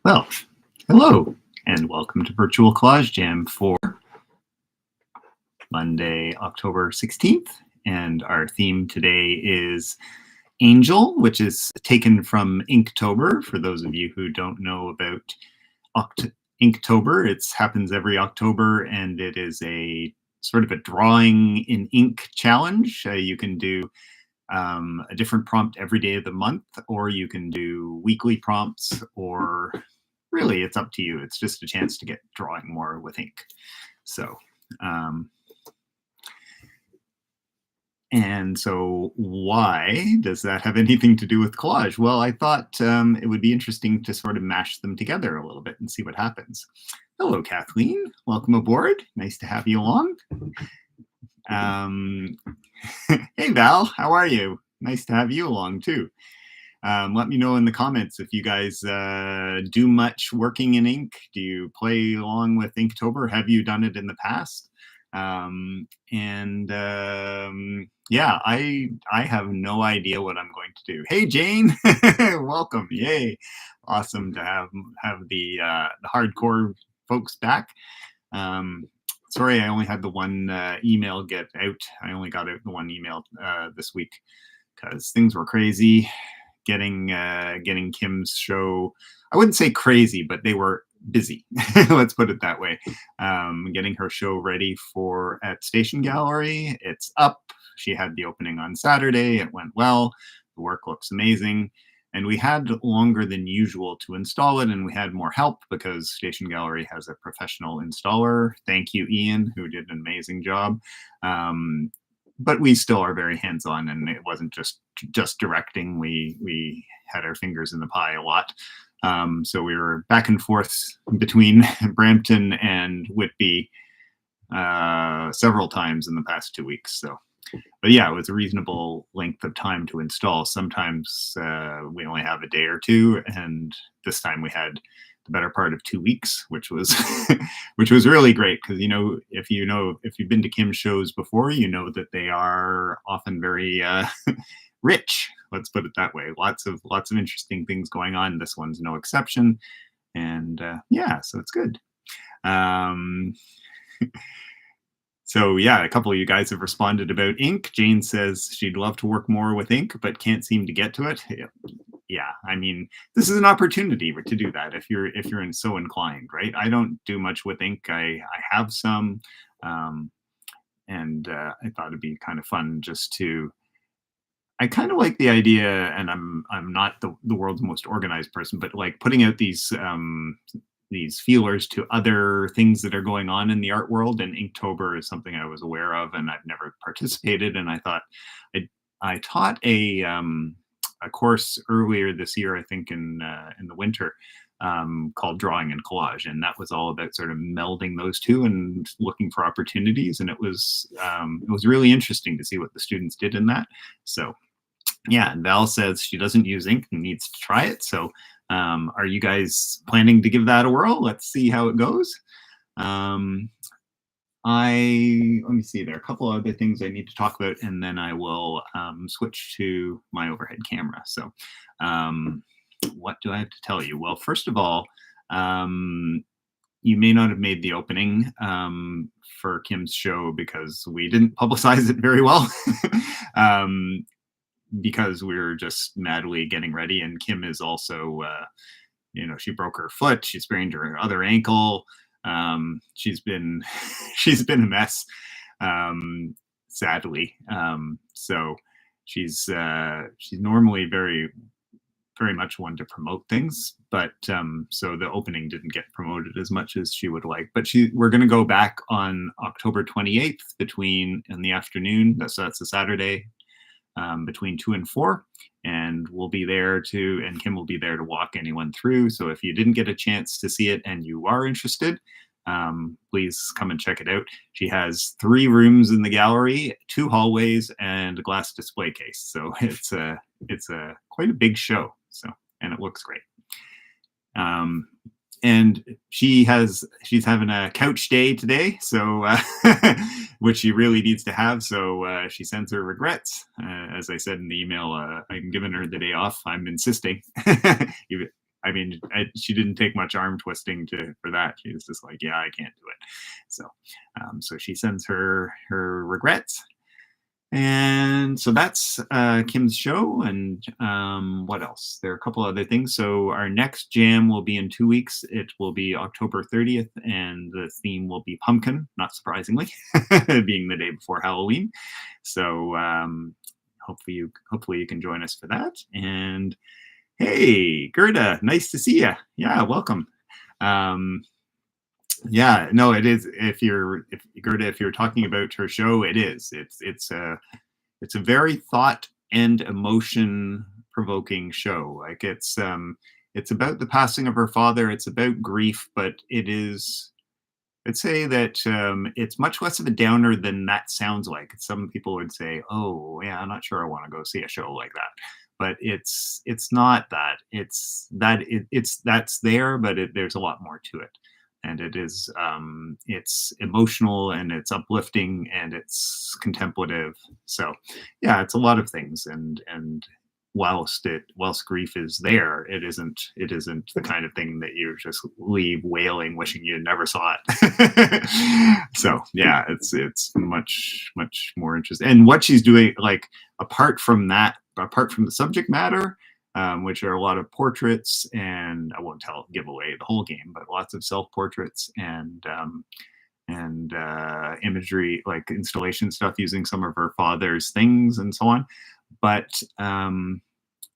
Well, hello and welcome to Virtual Collage Jam for Monday, October 16th. And our theme today is Angel, which is taken from Inktober. For those of you who don't know about Inktober, it happens every October and it is a sort of a drawing in ink challenge. You can do a different prompt every day of the month, or you can do weekly prompts, or really it's up to you. It's just a chance to get drawing more with ink. So so why does that have anything to do with collage? Well, I thought it would be interesting to sort of mash them together a little bit and see what happens. Hello, Kathleen. Welcome aboard. Nice to have you along. Hey, Val. How are you? Nice to have you along, too. Let me know in the comments if you guys do much working in ink. Do you play along with Inktober? Have you done it in the past? Yeah, I have no idea what I'm going to do. Hey, Jane, welcome. Yay. Awesome to have the hardcore folks back. Sorry, I only had the one email get out. I only got out the one email this week because things were crazy. Getting Kim's show, I wouldn't say crazy, but they were busy. Let's put it that way. Getting her show ready at Station Gallery. It's up. She had the opening on Saturday. It went well. The work looks amazing. And we had longer than usual to install it, and we had more help because Station Gallery has a professional installer. Thank you, Ian, who did an amazing job. But we still are very hands-on, and it wasn't just directing. We had our fingers in the pie a lot. So we were back and forth between Brampton and Whitby several times in the past 2 weeks. But yeah, it was a reasonable length of time to install. Sometimes we only have a day or two, and this time we had the better part of 2 weeks, which was which was really great because if you've been to Kim's shows before, you know that they are often very rich. Let's put it that way. Lots of interesting things going on. This one's no exception, and yeah, so it's good. So yeah, a couple of you guys have responded about ink. Jane says she'd love to work more with ink, but can't seem to get to it. Yeah, I mean, this is an opportunity to do that if you're so inclined, right? I don't do much with ink. I have some, and I thought it'd be kind of fun just to. I kind of like the idea, and I'm not the world's most organized person, but like putting out these feelers to other things that are going on in the art world. And Inktober is something I was aware of, and I've never participated. And I thought I taught a course earlier this year, I think in the winter, called Drawing and Collage, and that was all about sort of melding those two and looking for opportunities. And it was really interesting to see what the students did in that. So yeah, and Val says she doesn't use ink and needs to try it. So are you guys planning to give that a whirl? Let's see how it goes. Let me see, there are a couple other things I need to talk about, and then I will switch to my overhead camera. So what do I have to tell you? Well, first of all, you may not have made the opening for Kim's show because we didn't publicize it very well. Because we were just madly getting ready, and Kim is also, she broke her foot, she sprained her other ankle. She's been a mess, sadly. So she's normally very, very much one to promote things, but so the opening didn't get promoted as much as she would like. But we're going to go back on October 28th in the afternoon. That's a Saturday. Between 2 and 4, and we'll be there and Kim will be there to walk anyone through. So if you didn't get a chance to see it and you are interested, please come and check it out. She has 3 rooms in the gallery, 2 hallways, and a glass display case. So it's quite a big show. So, and it looks great. And she's having a couch day today, so which she really needs to have. So she sends her regrets. As I said in the email, I'm giving her the day off. I'm insisting. I mean, she didn't take much arm twisting for that. She was just like, yeah, I can't do it. So, so she sends her regrets. And so that's Kim's show. And what else? There are a couple other things. So our next jam will be in 2 weeks. It will be October 30th, and the theme will be pumpkin, not surprisingly, being the day before Halloween. So hopefully you can join us for that. And hey, Gerda, nice to see you. Yeah, welcome. Yeah, no, it is. If Gerda, if you're talking about her show, it is. It's a very thought and emotion provoking show. Like it's about the passing of her father. It's about grief, but it is. I'd say that it's much less of a downer than that sounds like. Some people would say, "Oh, yeah, I'm not sure I want to go see a show like that." But it's not that. It's that's there, but there's a lot more to it, and it's emotional and it's uplifting and it's contemplative. So, yeah, it's a lot of things, and whilst grief is there, it isn't the kind of thing that you just leave wailing, wishing you never saw it. So yeah, it's much more interesting. And what she's doing, like apart from the subject matter, which are a lot of portraits, and I won't give away the whole game, but lots of self-portraits and imagery, like installation stuff using some of her father's things and so on. But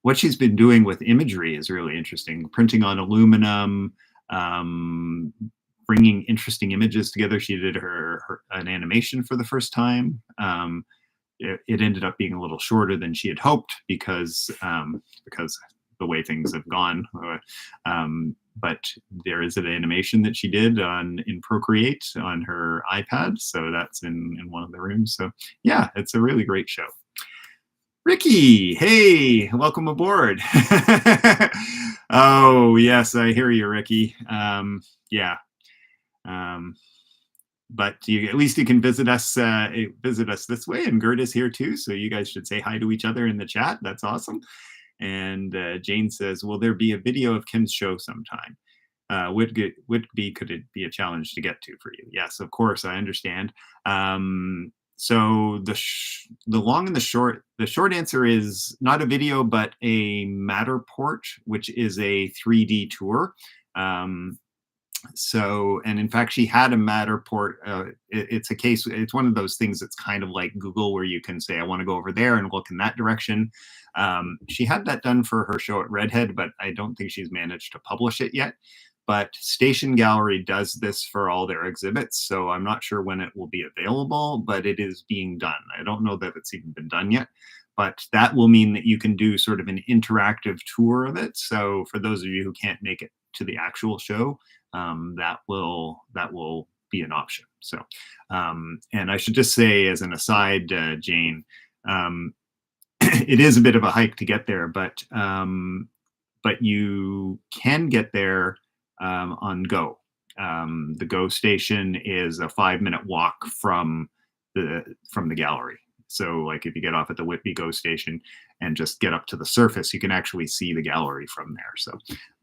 what she's been doing with imagery is really interesting. Printing on aluminum, bringing interesting images together. She did an animation for the first time. It ended up being a little shorter than she had hoped because the way things have gone. But there is an animation that she did in Procreate on her iPad, so that's in one of the rooms. So yeah, it's a really great show. Ricky, hey, welcome aboard. Oh yes, I hear you, Ricky. Yeah. But at least you can visit us this way, and Gerda's here too, so you guys should say hi to each other in the chat. That's awesome. And Jane says, will there be a video of Kim's show sometime? Could it be a challenge to get to for you? Yes, of course, I understand. So the long and the short answer is not a video, but a Matterport, which is a 3D tour. So, and in fact, she had a Matterport. It's one of those things that's kind of like Google, where you can say, I want to go over there and look in that direction. She had that done for her show at Redhead, but I don't think she's managed to publish it yet. But Station Gallery does this for all their exhibits, so I'm not sure when it will be available, but it is being done. I don't know that it's even been done yet, but that will mean that you can do sort of an interactive tour of it. So for those of you who can't make it to the actual show, that will be an option. So, and I should just say as an aside, Jane, it is a bit of a hike to get there, but you can get there on Go. The Go station is a 5-minute walk from the gallery. So like if you get off at the Whitby Go station and just get up to the surface, you can actually see the gallery from there.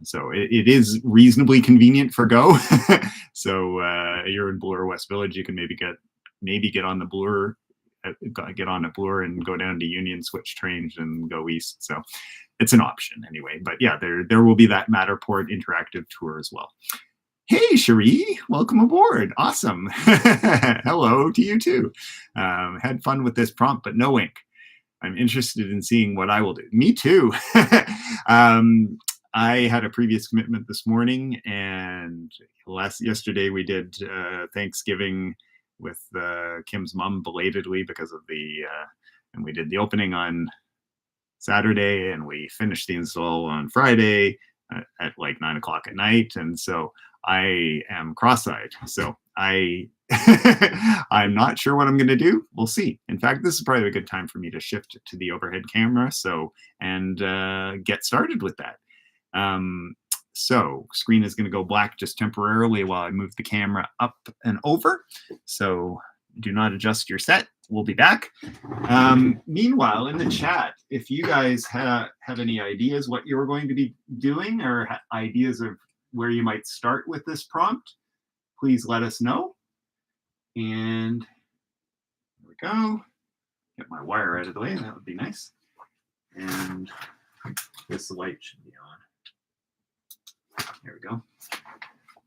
So it is reasonably convenient for Go. So you're in Bloor West Village, you can maybe get on the Bloor, get on at Bloor and go down to Union, switch trains and go east. So it's an option anyway. But yeah, there will be that Matterport interactive tour as well. Hey, Cherie, welcome aboard. Awesome. Hello to you too. Had fun with this prompt, but no ink. I'm interested in seeing what I will do. Me too. I had a previous commitment this morning, and yesterday we did Thanksgiving with Kim's mom belatedly because of and we did the opening on Saturday, and we finished the install on Friday at like 9 o'clock at night. And so I am cross-eyed. So I'm not sure what I'm going to do. We'll see. In fact, this is probably a good time for me to shift to the overhead camera. And get started with that. So screen is going to go black just temporarily while I move the camera up and over. So do not adjust your set. we'll be back. Meanwhile, in the chat, if you guys have any ideas what you're going to be doing or ideas of where you might start with this prompt, please let us know. And there we go. Get my wire out of the way. That would be nice. And this light should be on. There we go.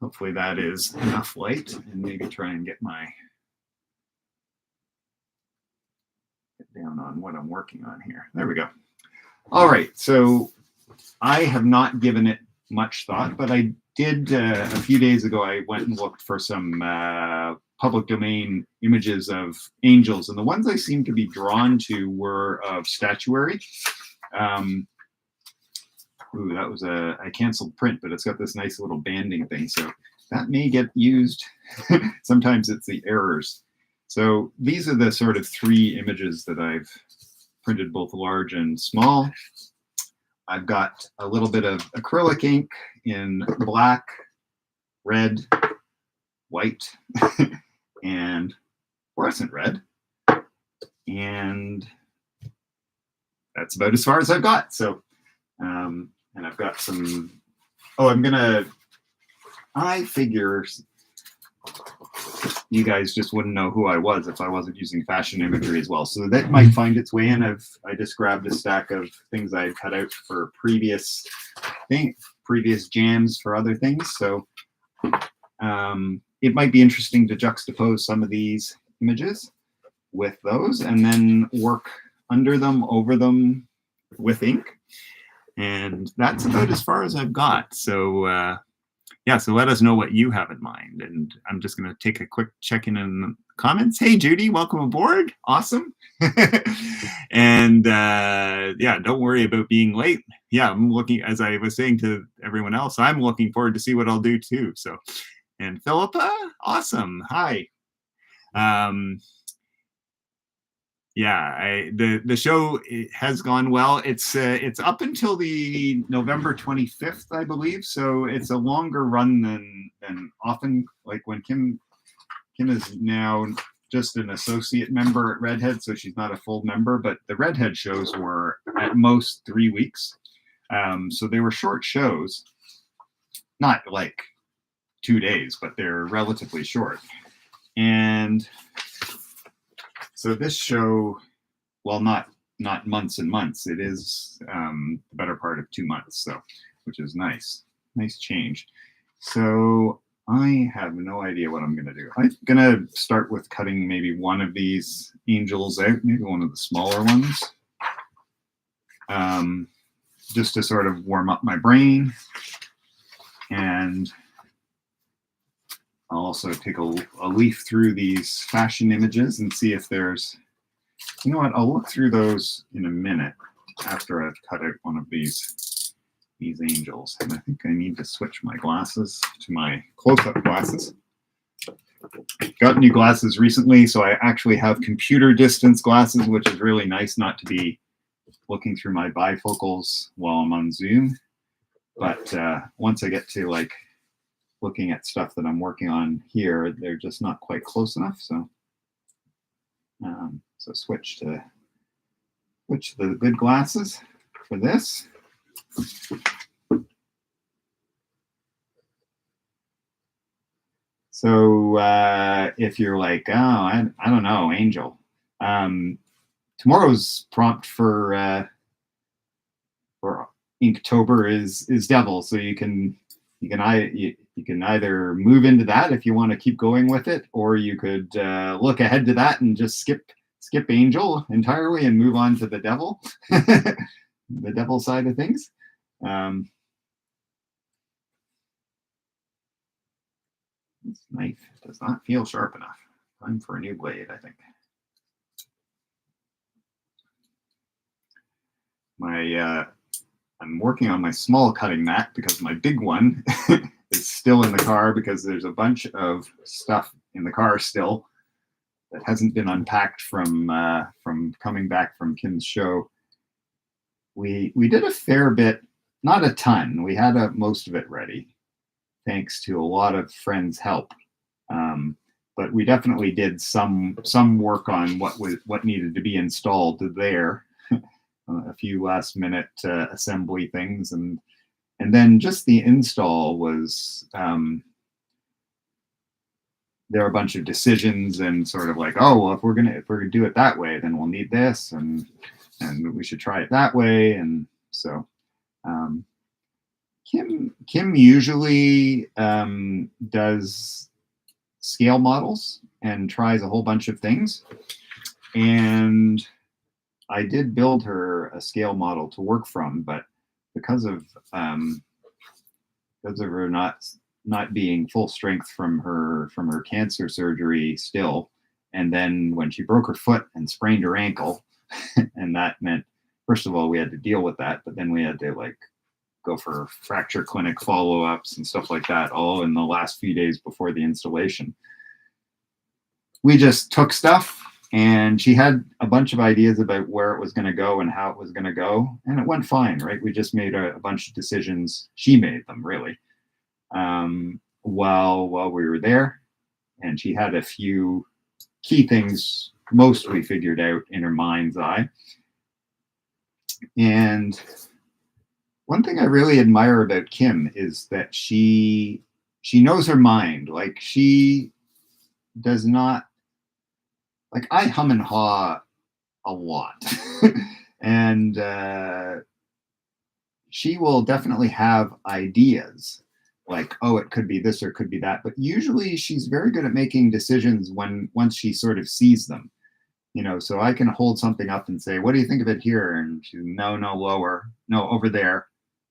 Hopefully that is enough light, and maybe try and get down on what I'm working on here. There we go. All right, so I have not given it much thought, but I did a few days ago. I went and looked for some public domain images of angels, and the ones I seemed to be drawn to were of statuary. Ooh, that was I canceled print, but it's got this nice little banding thing, so that may get used. Sometimes it's the errors. So these are the sort of 3 images that I've printed, both large and small. I've got a little bit of acrylic ink in black, red, white, and fluorescent red. And that's about as far as I've got. So, and I've got some, I figure you guys just wouldn't know who I was if I wasn't using fashion imagery as well. So that might find its way in. I just grabbed a stack of things I had cut out for previous jams for other things. So it might be interesting to juxtapose some of these images with those and then work under them, over them with ink. And that's about as far as I've got. So yeah, so let us know what you have in mind. And I'm just going to take a quick check-in the comments. Hey, Judy, welcome aboard. Awesome. And yeah, don't worry about being late. Yeah, I'm looking, as I was saying to everyone else, I'm looking forward to see what I'll do too. So, and Philippa, awesome. Hi. Yeah, the show has gone well. It's up until the November 25th, I believe. So it's a longer run than often. Like when Kim is now just an associate member at Redhead, so she's not a full member. But the Redhead shows were at most 3 weeks, so they were short shows, not like 2 days, but they're relatively short. And so this show, well, not months and months. It is the better part of 2 months, so which is nice change. So I have no idea what I'm going to do. I'm going to start with cutting maybe one of these angels out, maybe one of the smaller ones, just to sort of warm up my brain. And I'll also take a leaf through these fashion images and see if there's, you know what, I'll look through those in a minute after I've cut out one of these angels. And I think I need to switch my glasses to my close-up glasses. Got new glasses recently, so I actually have computer distance glasses, which is really nice not to be looking through my bifocals while I'm on Zoom. But once I get to like looking at stuff that I'm working on here, they're just not quite close enough. So, so switch to the good glasses for this. So if you're like, oh, I don't know, Angel, tomorrow's prompt for Inktober is Devil. So you can either move into that if you want to keep going with it, or you could look ahead to that and just skip Angel entirely and move on to the Devil, the Devil side of things. This knife does not feel sharp enough. Time for a new blade, I think. I'm working on my small cutting mat because my big one is still in the car because there's a bunch of stuff in the car still that hasn't been unpacked from coming back from Kim's show. We did a fair bit, not a ton. We had most of it ready, thanks to a lot of friends' help. but we definitely did some work on what needed to be installed there. A few last minute assembly things, and then just the install was there are a bunch of decisions and sort of like, oh well, if we're gonna do it that way, then we'll need this, and we should try it that way. And so Kim usually does scale models and tries a whole bunch of things, and I did build her a scale model to work from, but because of her not being full strength from her cancer surgery still, and then when she broke her foot and sprained her ankle, and that meant, first of all, we had to deal with that, but then we had to like go for fracture clinic follow-ups and stuff like that, all in the last few days before the installation. We just took stuff, and she had a bunch of ideas about where it was going to go and how it was going to go, and it went fine, right? We just made a bunch of decisions. She made them, really, while we were there, and she had a few key things mostly figured out in her mind's eye. And one thing I really admire about Kim is that she knows her mind. Like, she does not, like, I hum and haw a lot. And she will definitely have ideas like, oh, it could be this or it could be that. But usually she's very good at making decisions once she sort of sees them. So I can hold something up and say, what do you think of it here? And she's, no, lower, no, over there,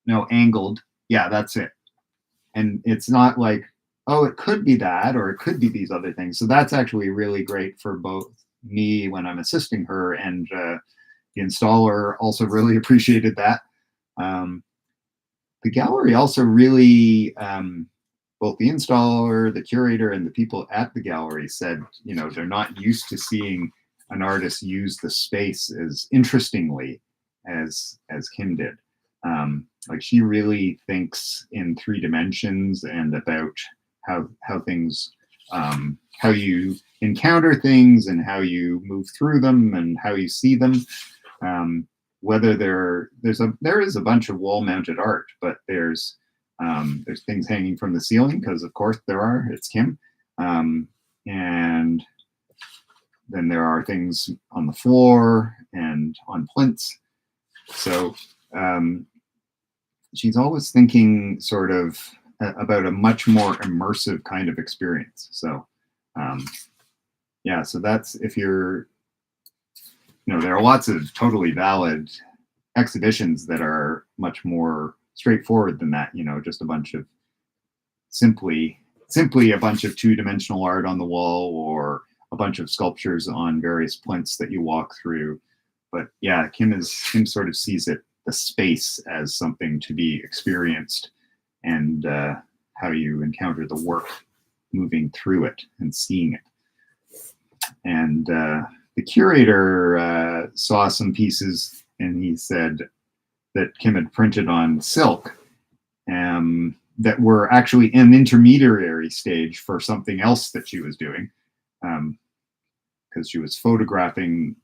no, angled. Yeah, that's it. And it's not like, oh, it could be that, or it could be these other things. So that's actually really great for both me when I'm assisting her, and the installer also really appreciated that. The gallery also really, both the installer, the curator, and the people at the gallery said, they're not used to seeing an artist use the space as interestingly as Kim did. Like, she really thinks in 3 dimensions and about how things, how you encounter things and how you move through them and how you see them. Whether there is a bunch of wall-mounted art, but there's things hanging from the ceiling, because of course there are. It's Kim, and then there are things on the floor and on plinths. So she's always thinking sort of about a much more immersive kind of experience. So yeah, so that's, if you're, there are lots of totally valid exhibitions that are much more straightforward than that, just a bunch of simply a bunch of 2-dimensional art on the wall, or a bunch of sculptures on various plinths that you walk through. But yeah, Kim sort of sees the space as something to be experienced, and how you encounter the work moving through it and seeing it. And the curator saw some pieces, and he said that Kim had printed on silk that were actually an intermediary stage for something else that she was doing, because she was photographing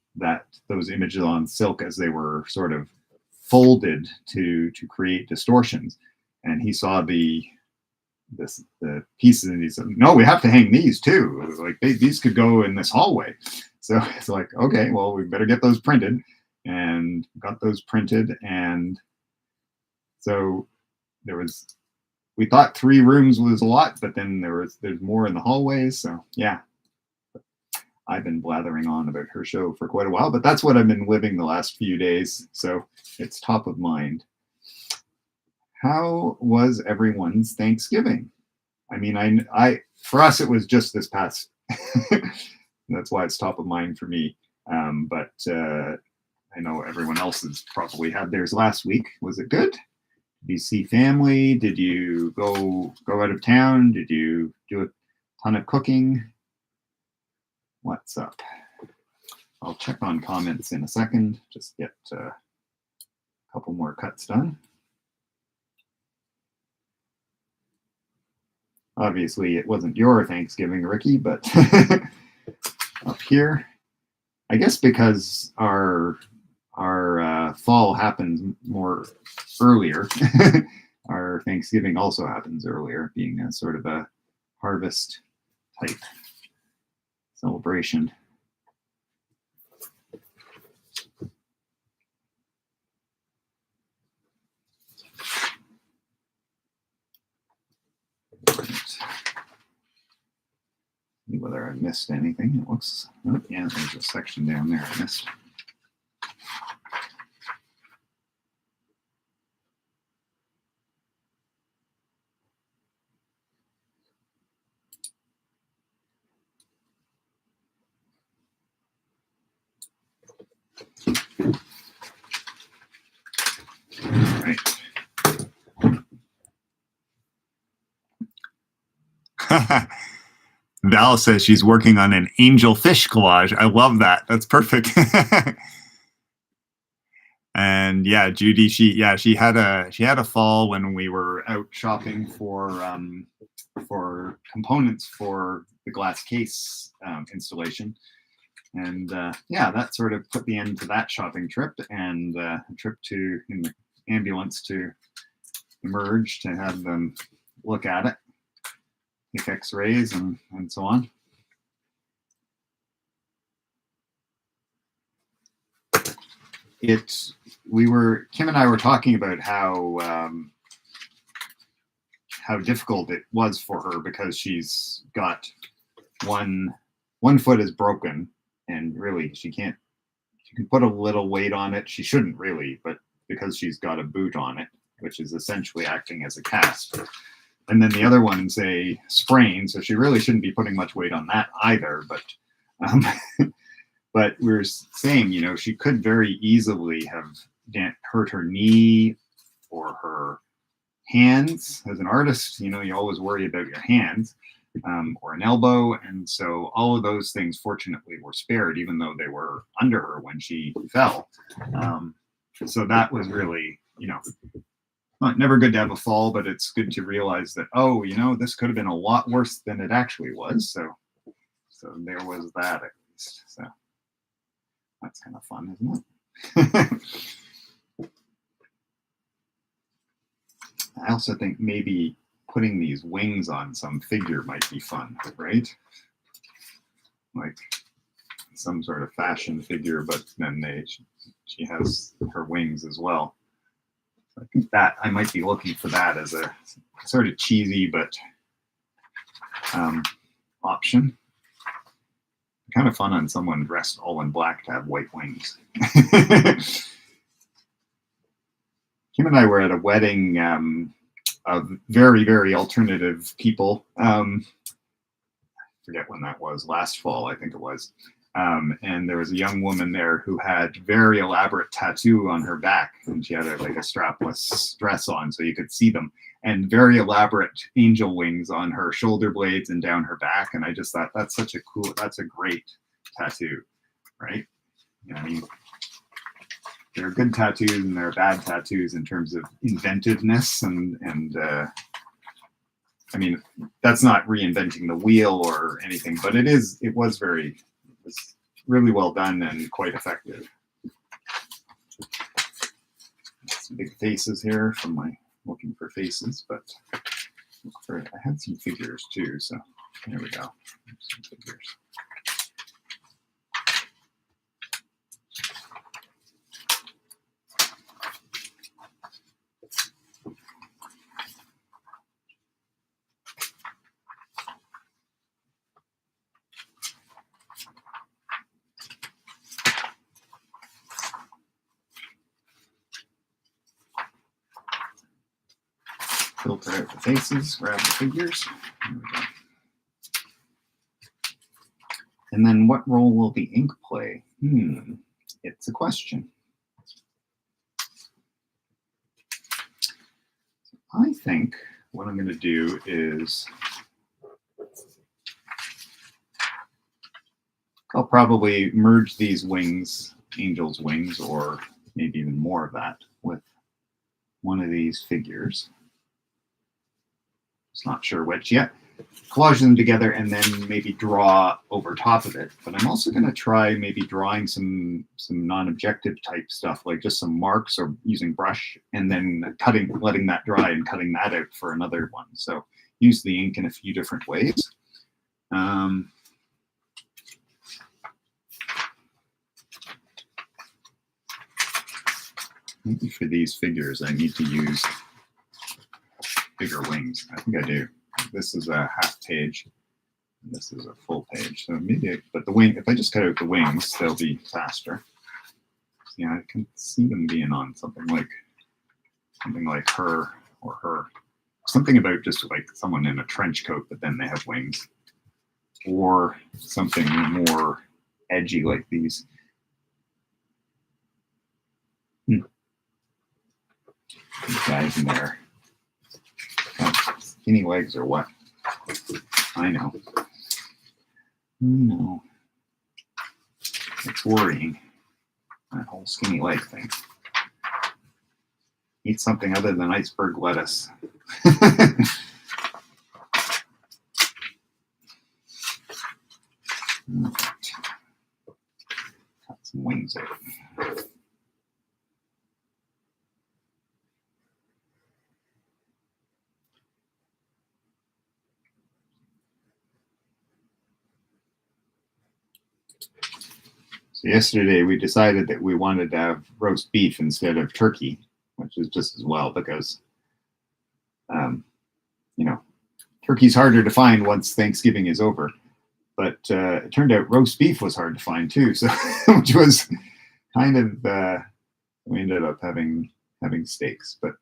those images on silk as they were sort of folded to create distortions. And he saw the pieces, and he said, no, we have to hang these too. It was like, these could go in this hallway. So it's like, okay, well, we better get those printed, and got those printed. And so we thought 3 rooms was a lot, but then there's more in the hallways. So yeah, I've been blathering on about her show for quite a while, but that's what I've been living the last few days. So it's top of mind. How was everyone's Thanksgiving? I mean, for us, it was just this past, that's why it's top of mind for me. But I know everyone else has probably had theirs last week. Was it good? Did you see family? Did you go out of town? Did you do a ton of cooking? What's up? I'll check on comments in a second. Just get a couple more cuts done. Obviously, it wasn't your Thanksgiving, Ricky, but up here, I guess because our fall happens more earlier. Our Thanksgiving also happens earlier, being a sort of a harvest type celebration. See whether I missed anything. It looks, oh, yeah, there's a section down there I missed. Right. Val says she's working on an angel fish collage. I love that. That's perfect. And yeah, Judy, she had a fall when we were out shopping for components for the glass case installation. And yeah, that sort of put the end to that shopping trip, and a trip in the ambulance to Emerge to have them look at it, take x-rays and so on. Kim and I were talking about how difficult it was for her, because she's got one foot is broken, and really she can put a little weight on it. She shouldn't really, but because she's got a boot on it, which is essentially acting as a cast. And then the other one's a sprain, so she really shouldn't be putting much weight on that either. But but we were saying, you know, she could very easily have hurt her knee or her hands. As an artist, you know, you always worry about your hands, or an elbow. And so all of those things, fortunately, were spared, even though they were under her when she fell. So that was really, you know, never good to have a fall, but it's good to realize that, oh, you know, this could have been a lot worse than it actually was. So there was that, at least. So that's kind of fun, isn't it? I also think maybe putting these wings on some figure might be fun, right? Like some sort of fashion figure, but then she has her wings as well. So I think that I might be looking for that as a sort of cheesy but option. Kind of fun on someone dressed all in black to have white wings. Kim and I were at a wedding of very, very alternative people. I forget when that was, last fall, I think it was. And there was a young woman there who had very elaborate tattoo on her back, and she had like a strapless dress on so you could see them, and very elaborate angel wings on her shoulder blades and down her back. And I just thought that's a great tattoo, right? You know, I mean, there are good tattoos and there are bad tattoos in terms of inventiveness, and I mean, that's not reinventing the wheel or anything, but it was really well done and quite effective. Some big faces here from my looking for faces, but I had some figures too, so here we go. Some figures. Filter out the faces, grab the figures. There we go. And then what role will the ink play? It's a question. I think what I'm going to do is I'll probably merge these wings, angel's wings, or maybe even more of that, with one of these figures. Just not sure which yet. collage them together and then maybe draw over top of it. But I'm also going to try maybe drawing some non-objective type stuff, like just some marks or using brush, and then letting that dry and cutting that out for another one. So use the ink in a few different ways. Maybe for these figures, I need to use bigger wings. I think I do. This is a half page. And this is a full page. So maybe, but the wing, if I just cut out the wings, they'll be faster. Yeah, I can see them being on something like her or her. Something about just like someone in a trench coat, but then they have wings. Or something more edgy like these. These guys in there. Skinny legs or what? I know. No. It's worrying. That whole skinny leg thing. Eat something other than iceberg lettuce. Cut some wings out. So yesterday we decided that we wanted to have roast beef instead of turkey, which is just as well because, you know, turkey's harder to find once Thanksgiving is over. But it turned out roast beef was hard to find too, so which was kind of we ended up having steaks, but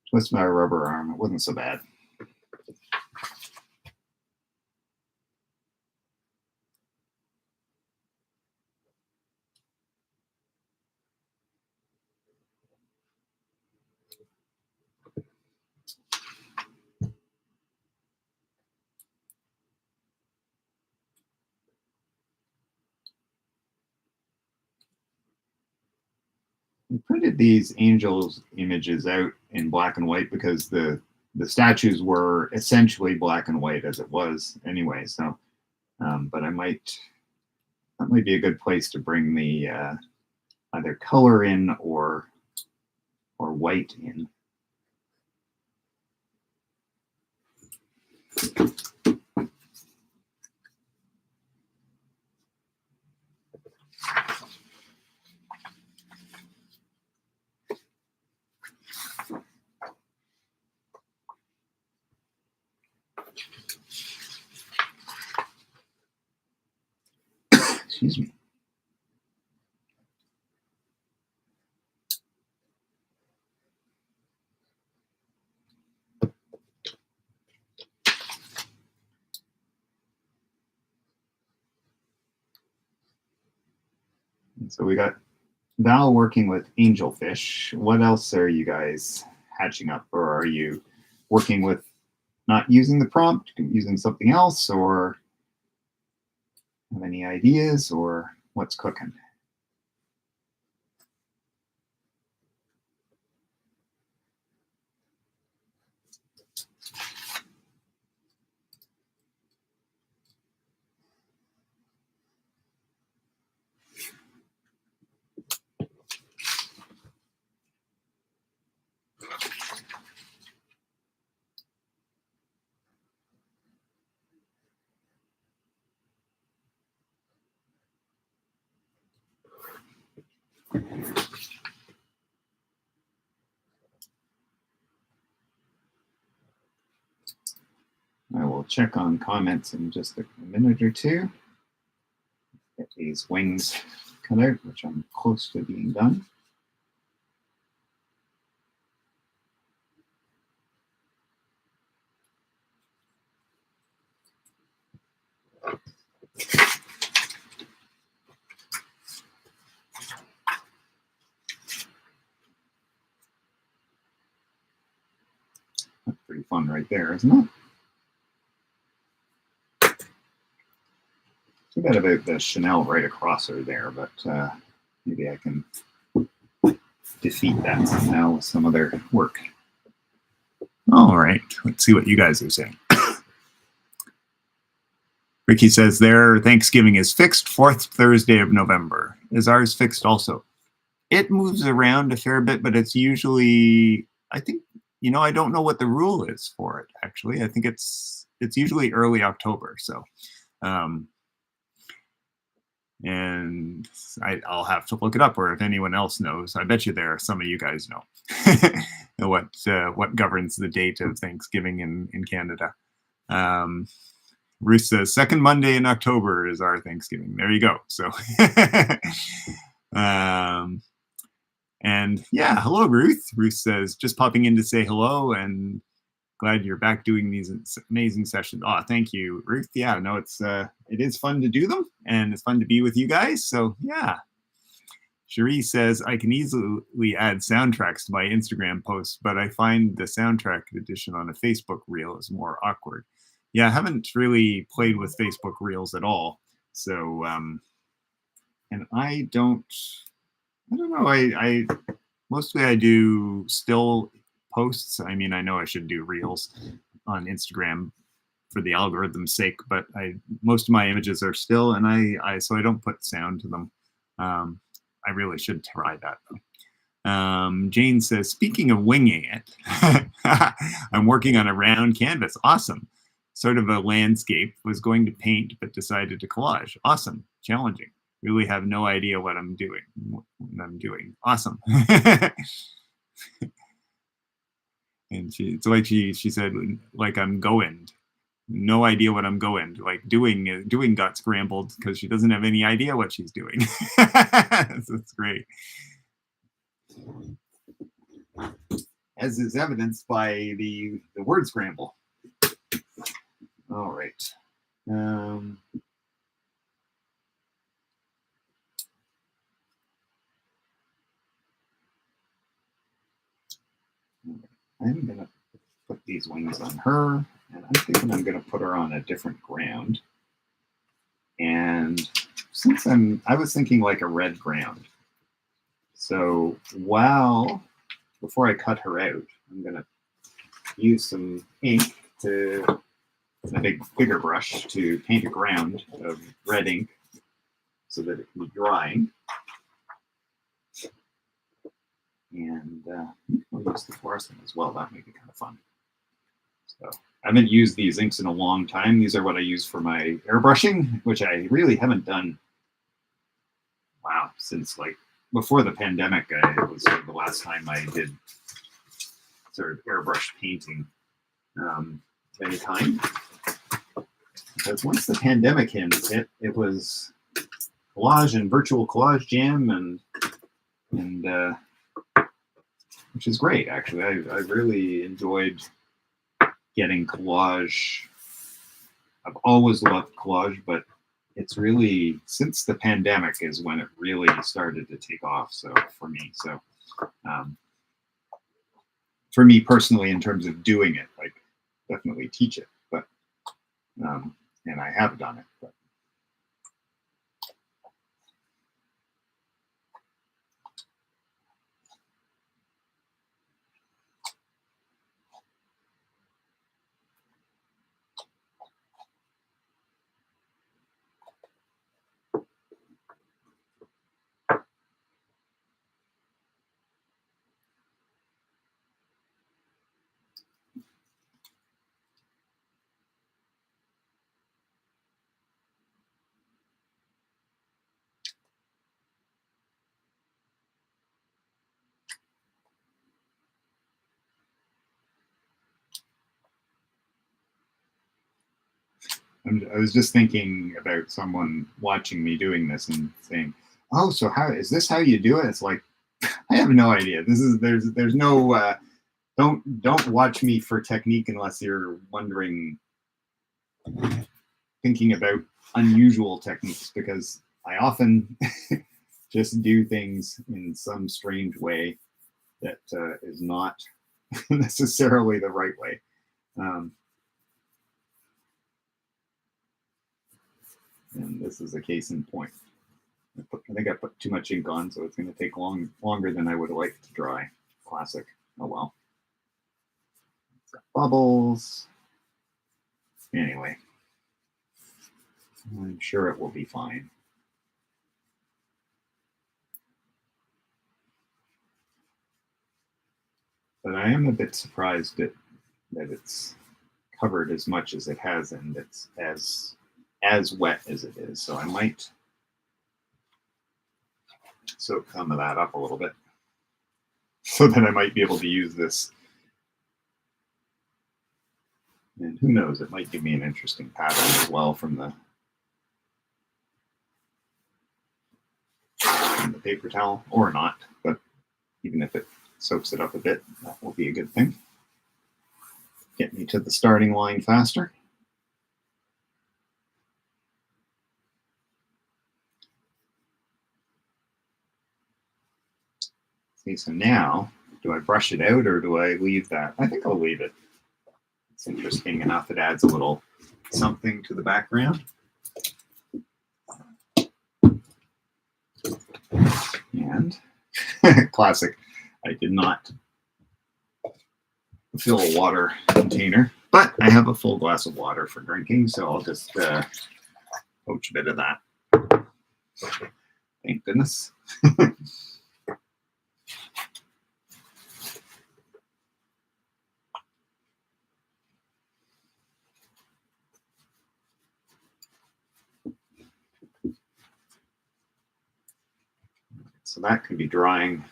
twist my rubber arm, it wasn't so bad. We printed these angels images out in black and white because the statues were essentially black and white as it was anyway. So, but that might be a good place to bring the either color in or white in. Excuse me. So we got Val working with angelfish. What else are you guys hatching up, or are you working with not using the prompt, using something else, or have any ideas, or what's cooking? I will check on comments in just a minute or two. Get these wings cut out, which I'm close to being done. That's pretty fun right there, isn't it? Too bad about the Chanel right across her there, but maybe I can defeat that somehow with some other work. All right, let's see what you guys are saying. Ricky says their Thanksgiving is fixed, fourth Thursday of November. Is ours fixed also? It moves around a fair bit, but it's usually, I think, I don't know what the rule is for it, actually. I think it's usually early October. So, and I'll have to look it up, or if anyone else knows, I bet you some of you guys know what governs the date of Thanksgiving in Canada. Ruth says second Monday in October is our Thanksgiving. There you go. So, and yeah, hello, Ruth. Ruth says just popping in to say hello and glad you're back doing these amazing sessions. Oh, thank you, Ruth. Yeah, no, it is fun to do them, and it's fun to be with you guys. So yeah. Cherie says I can easily add soundtracks to my Instagram posts, but I find the soundtrack edition on a Facebook reel is more awkward. Yeah, I haven't really played with Facebook reels at all. So, and I don't know. I mostly I do still posts. I mean, I know I should do reels on Instagram for the algorithm's sake, but most of my images are still, and so I don't put sound to them. I really should try that though. Jane says, speaking of winging it, I'm working on a round canvas. Awesome. Sort of a landscape. Was going to paint, but decided to collage. Awesome. Challenging. Really have no idea what I'm doing. Awesome. And it's like she said, like I'm going. No idea what I'm going. Like doing got scrambled because she doesn't have any idea what she's doing. That's great. As is evidenced by the word scramble. All right. I'm going to put these wings on her, and I'm thinking I'm going to put her on a different ground. And since I was thinking like a red ground. So before I cut her out, I'm going to use some ink a bigger brush to paint a ground of red ink so that it can be drying. And I'll use the fluorescent as well. That may be kind of fun. So I haven't used these inks in a long time. These are what I use for my airbrushing, which I really haven't done, since like before the pandemic. It was sort of the last time I did sort of airbrush painting of any kind. Because once the pandemic hit, it was collage and virtual collage jam, and which is great, actually. I really enjoyed getting collage. I've always loved collage, but it's really since the pandemic is when it really started to take off. So for me, for me personally, in terms of doing it, like definitely teach it, but and I have done it, but. I was just thinking about someone watching me doing this and saying, "Oh, so is this how you do it?" It's like I have no idea. There's no don't watch me for technique unless you're thinking about unusual techniques, because I often just do things in some strange way that is not necessarily the right way. And this is a case in point. I think I put too much ink on, so it's going to take longer than I would like to dry. Classic. Oh well. It's got bubbles. Anyway. I'm sure it will be fine. But I am a bit surprised that it's covered as much as it has and it's as wet as it is. So I might soak some of that up a little bit so that I might be able to use this. And who knows, it might give me an interesting pattern as well from the paper towel, or not. But even if it soaks it up a bit, that will be a good thing. Get me to the starting line faster. See, so now, do I brush it out or do I leave that? I think I'll leave it. It's interesting enough. It adds a little something to the background. And classic, I did not fill a water container, but I have a full glass of water for drinking, so I'll just poach a bit of that. Thank goodness. So that can be drying.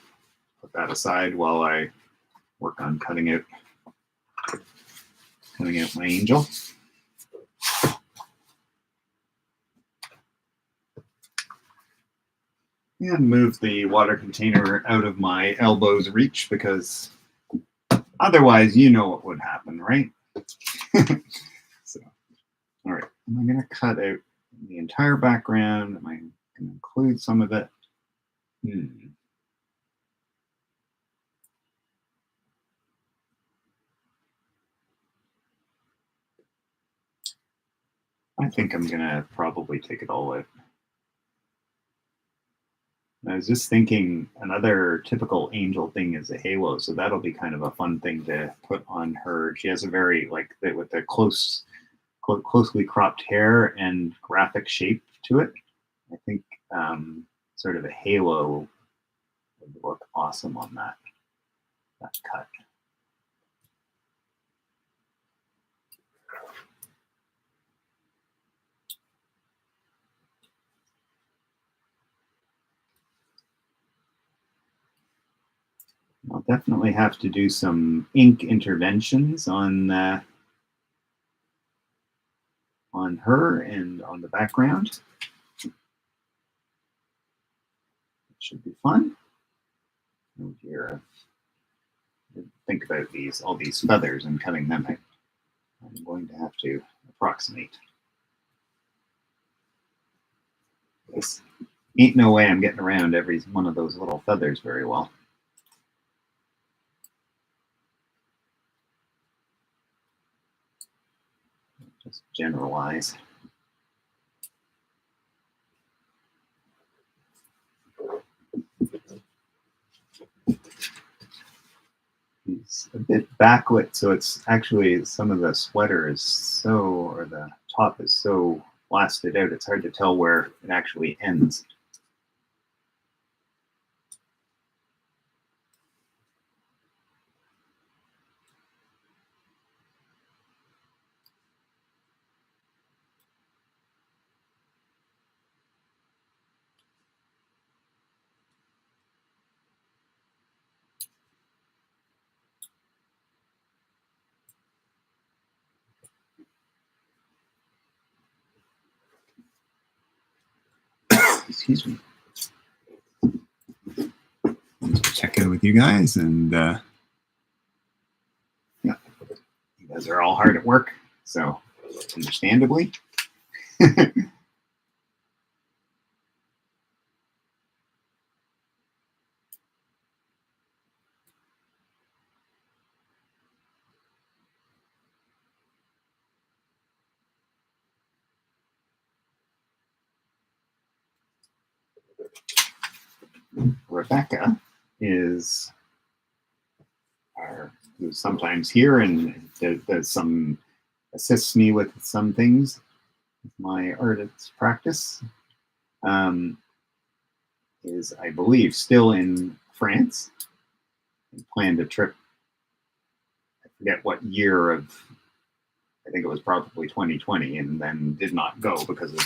Put that aside while I work on cutting out my angel. And move the water container out of my elbow's reach, because otherwise you know what would happen, right? So, all right, am I going to cut out the entire background? Am I going to include some of it? I think I'm going to probably take it all out. I was just thinking another typical angel thing is a halo, so that'll be kind of a fun thing to put on her. She has a very, like, with the closely cropped hair and graphic shape to it. I think sort of a halo would look awesome on that cut. I'll definitely have to do some ink interventions on her and on the background. It should be fun. Oh dear. Think about all these feathers and cutting them out. I'm going to have to approximate. This ain't no way I'm getting around every one of those little feathers very well. Just generalize. He's a bit backlit, so it's actually some of the sweater is so, or the top is so blasted out, it's hard to tell where it actually ends. Excuse me. Check in with you guys, and yeah, you guys are all hard at work, so understandably. Rebecca is who's sometimes here and does some assists me with some things. my artist practice is, I believe, still in France. I planned a trip. I forget what year of. I think it was probably 2020, and then did not go because of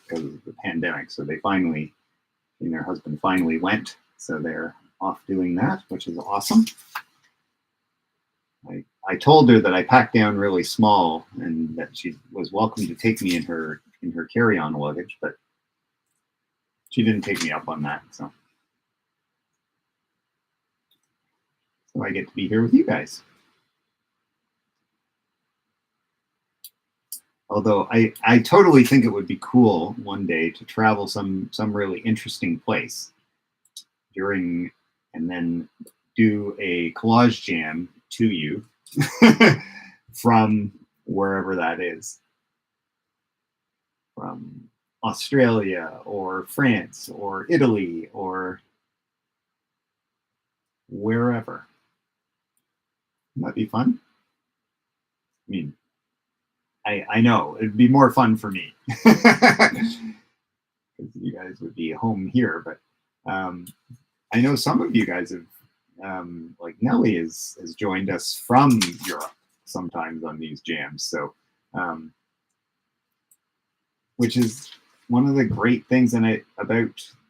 the pandemic. So they finally, and their husband finally went. So they're off doing that, which is awesome. I told her that I packed down really small and that she was welcome to take me in her carry-on luggage, but she didn't take me up on that. So I get to be here with you guys. Although I totally think it would be cool one day to travel some really interesting place during, and then do a collage jam to you from wherever that is, from Australia or France or Italy or wherever. That'd be fun. I mean, I know it'd be more fun for me because you guys would be home here, but I know some of you guys have, like Nellie has joined us from Europe sometimes on these jams. So, which is one of the great things about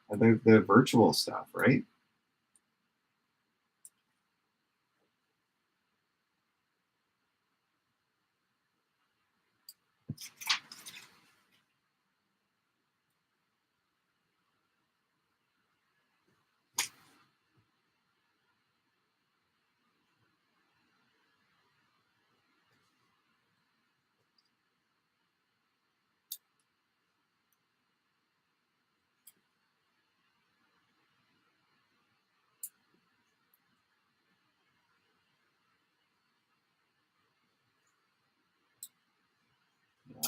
the virtual stuff, right?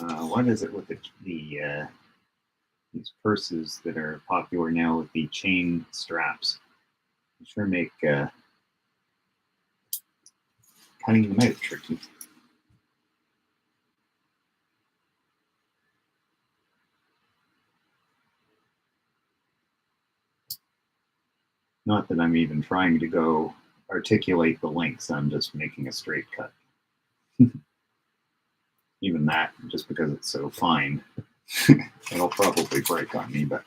What is it with these purses that are popular now with the chain straps? They sure make cutting them out tricky. Not that I'm even trying to go articulate the lengths, I'm just making a straight cut. Even that, just because it's so fine, it'll probably break on me, but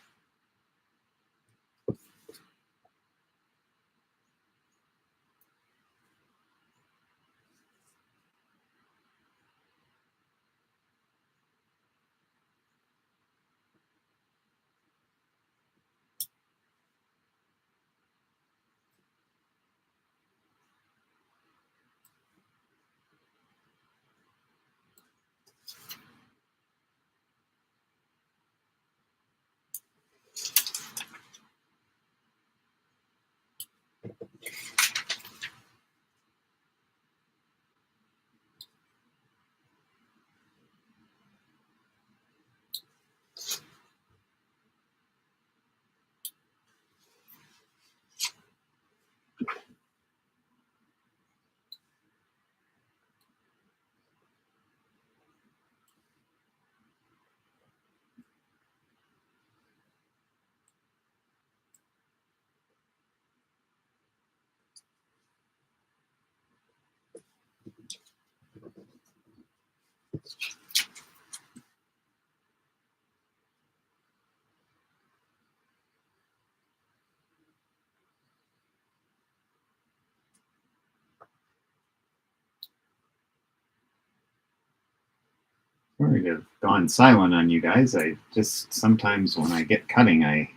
sorry to have gone silent on you guys. I just sometimes when I get cutting, I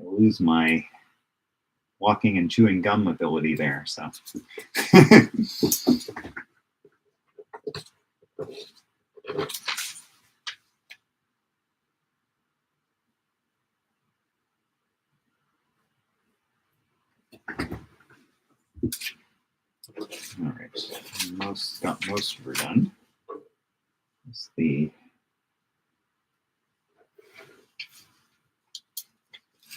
lose my walking and chewing gum ability there. So. All right, got most of her done. It's the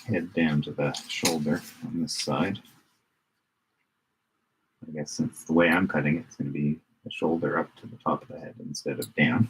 head down to the shoulder on this side. I guess since the way I'm cutting it, it's going to be the shoulder up to the top of the head instead of down.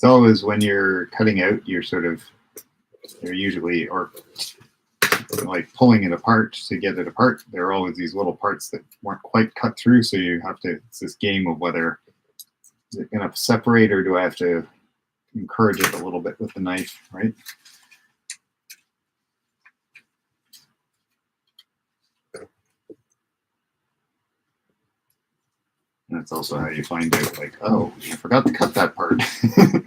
It's always when you're cutting out, you're usually, or like pulling it apart to get it apart. There are always these little parts that weren't quite cut through, so you have to, it's this game of whether is it going to separate or do I have to encourage it a little bit with the knife, right? And that's also how you find out, like, oh, I forgot to cut that part. I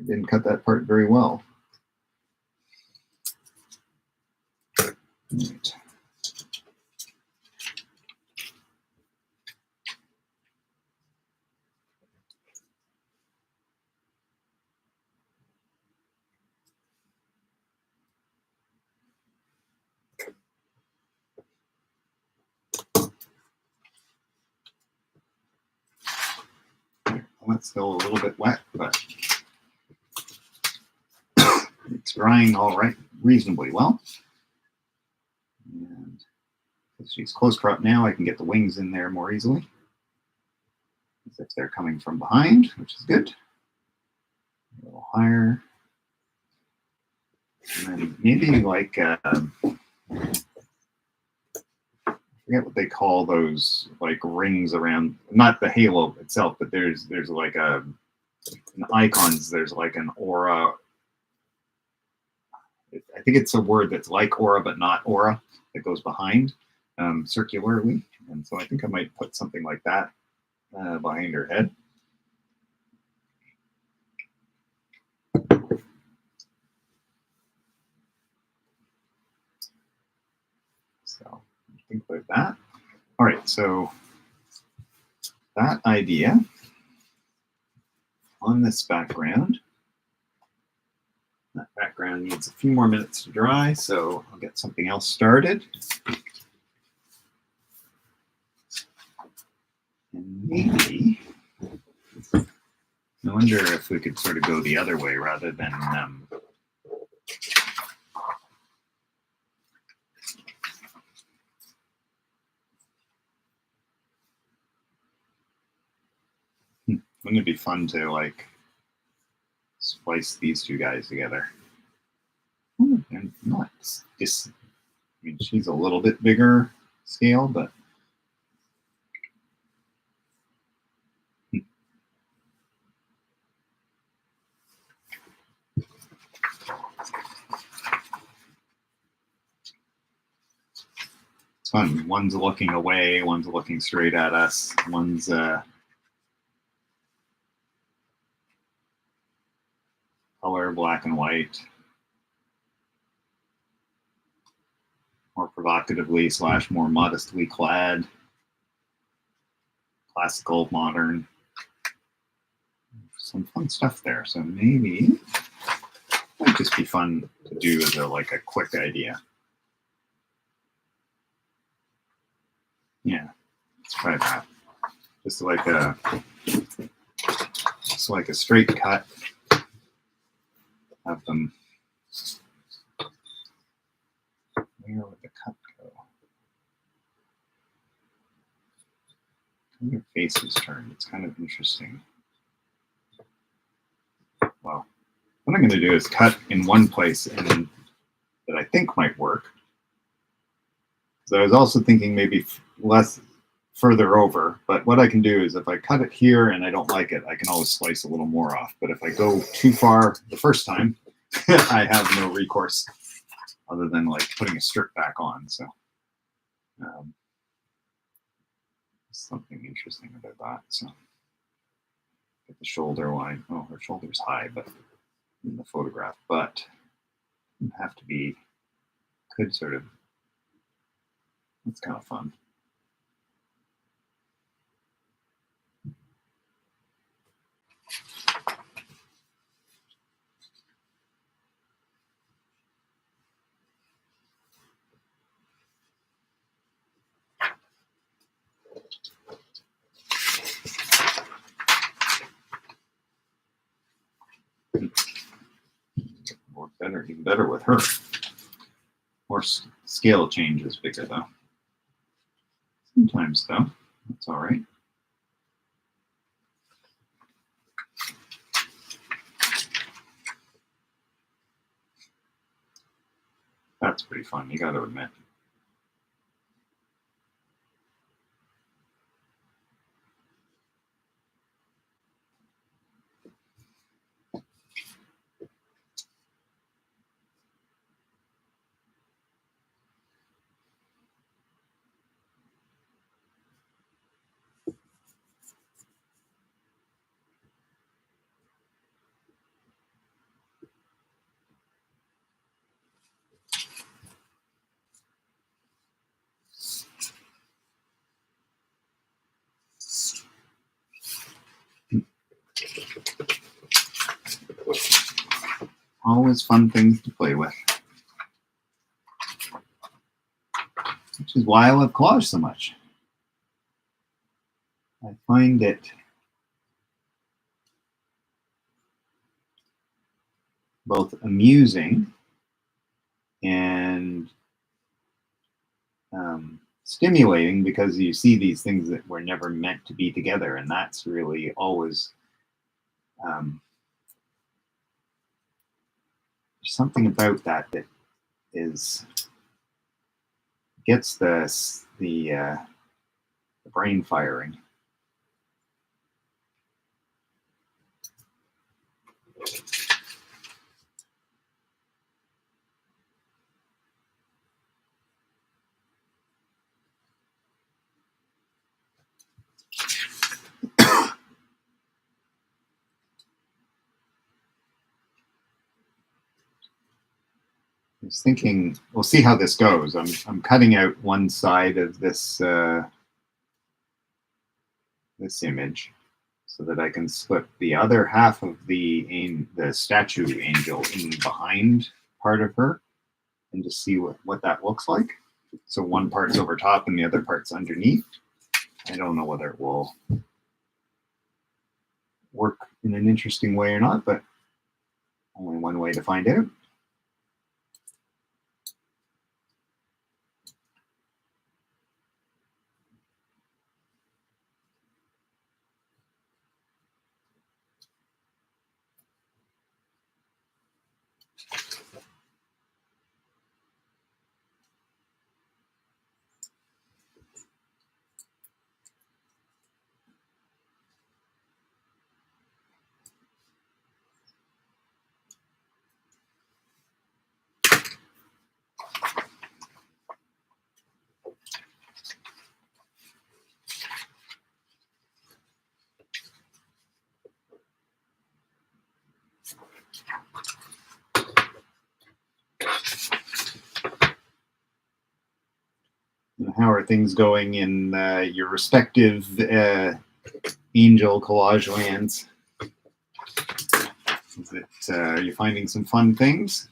didn't cut that part very well. Right. Well, it's still a little bit wet, but it's drying all right, reasonably well. And because she's close crop now, I can get the wings in there more easily, as if they're coming from behind, which is good. A little higher. And then maybe like, I forget what they call those, like rings around, not the halo itself, but there's like in icons, there's like an aura. I think it's a word that's like aura, but not aura, that goes behind circularly. And so I think I might put something like that behind her head. So think about that. All right, so that idea on this background. That background needs a few more minutes to dry, so I'll get something else started. And maybe, I wonder if we could sort of go the other way rather than wouldn't it be fun to like splice these two guys together? And not just, I mean, she's a little bit bigger scale, but it's fun. One's looking away, one's looking straight at us, one's color black and white, more provocatively / more modestly clad, classical, modern. Some fun stuff there. So maybe it might just be fun to do as a like a quick idea. Yeah, let's try that. Just like a straight cut. Have them. Where would the cut go? Your face is turned. It's kind of interesting. Well, what I'm going to do is cut in one place and that I think might work. So I was also thinking maybe less further over, but what I can do is if I cut it here and I don't like it, I can always slice a little more off. But if I go too far the first time, I have no recourse other than like putting a strip back on. So something interesting about that. So get the shoulder line. Oh, her shoulder's high, but in the photograph, but it have to be, could sort of, it's kind of fun. Work better, even better with her. More scale changes bigger though. Sometimes though, that's all right. That's pretty fun, you got to admit. Always fun things to play with. Which is why I love collage so much. I find it both amusing and stimulating, because you see these things that were never meant to be together, and that's really always something about that that gets the brain firing. I was thinking, we'll see how this goes. I'm cutting out one side of this this image so that I can slip the other half of the statue angel in behind part of her, and just see what that looks like. So one part's over top and the other part's underneath. I don't know whether it will work in an interesting way or not, but only one way to find out. How are things going in your respective angel collage lands? Are you finding some fun things?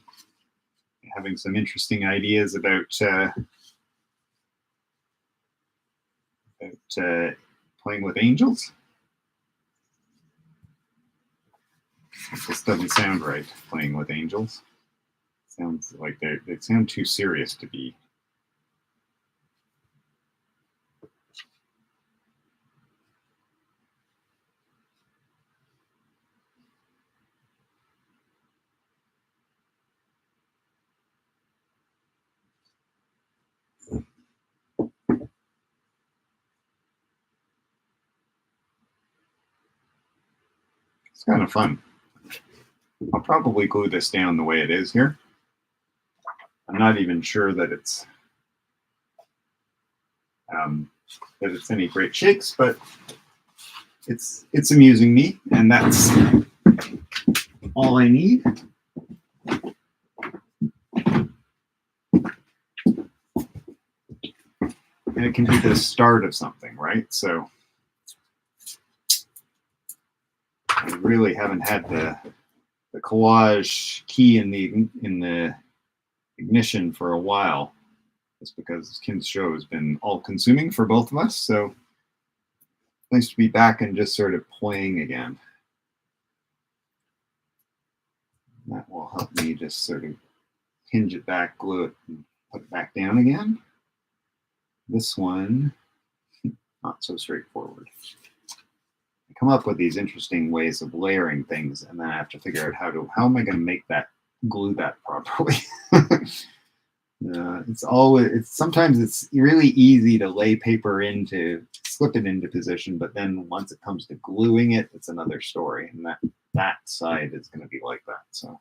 Having some interesting ideas about playing with angels? This doesn't sound right, playing with angels. Sounds like they sound too serious to be. It's kind of fun. I'll probably glue this down the way it is here. I'm not even sure that it's any great shakes, but it's amusing me, and that's all I need. And it can be the start of something, right? So I really haven't had the collage key in the ignition for a while. It's because Kim's show has been all-consuming for both of us. So nice to be back and just sort of playing again. That will help me just sort of hinge it back, glue it, and put it back down again. This one, not so straightforward. I come up with these interesting ways of layering things, and then I have to figure out how am I going to make that glue that properly. Sometimes it's really easy to lay paper slip it into position, but then once it comes to gluing it, it's another story, and that side is going to be like that. So,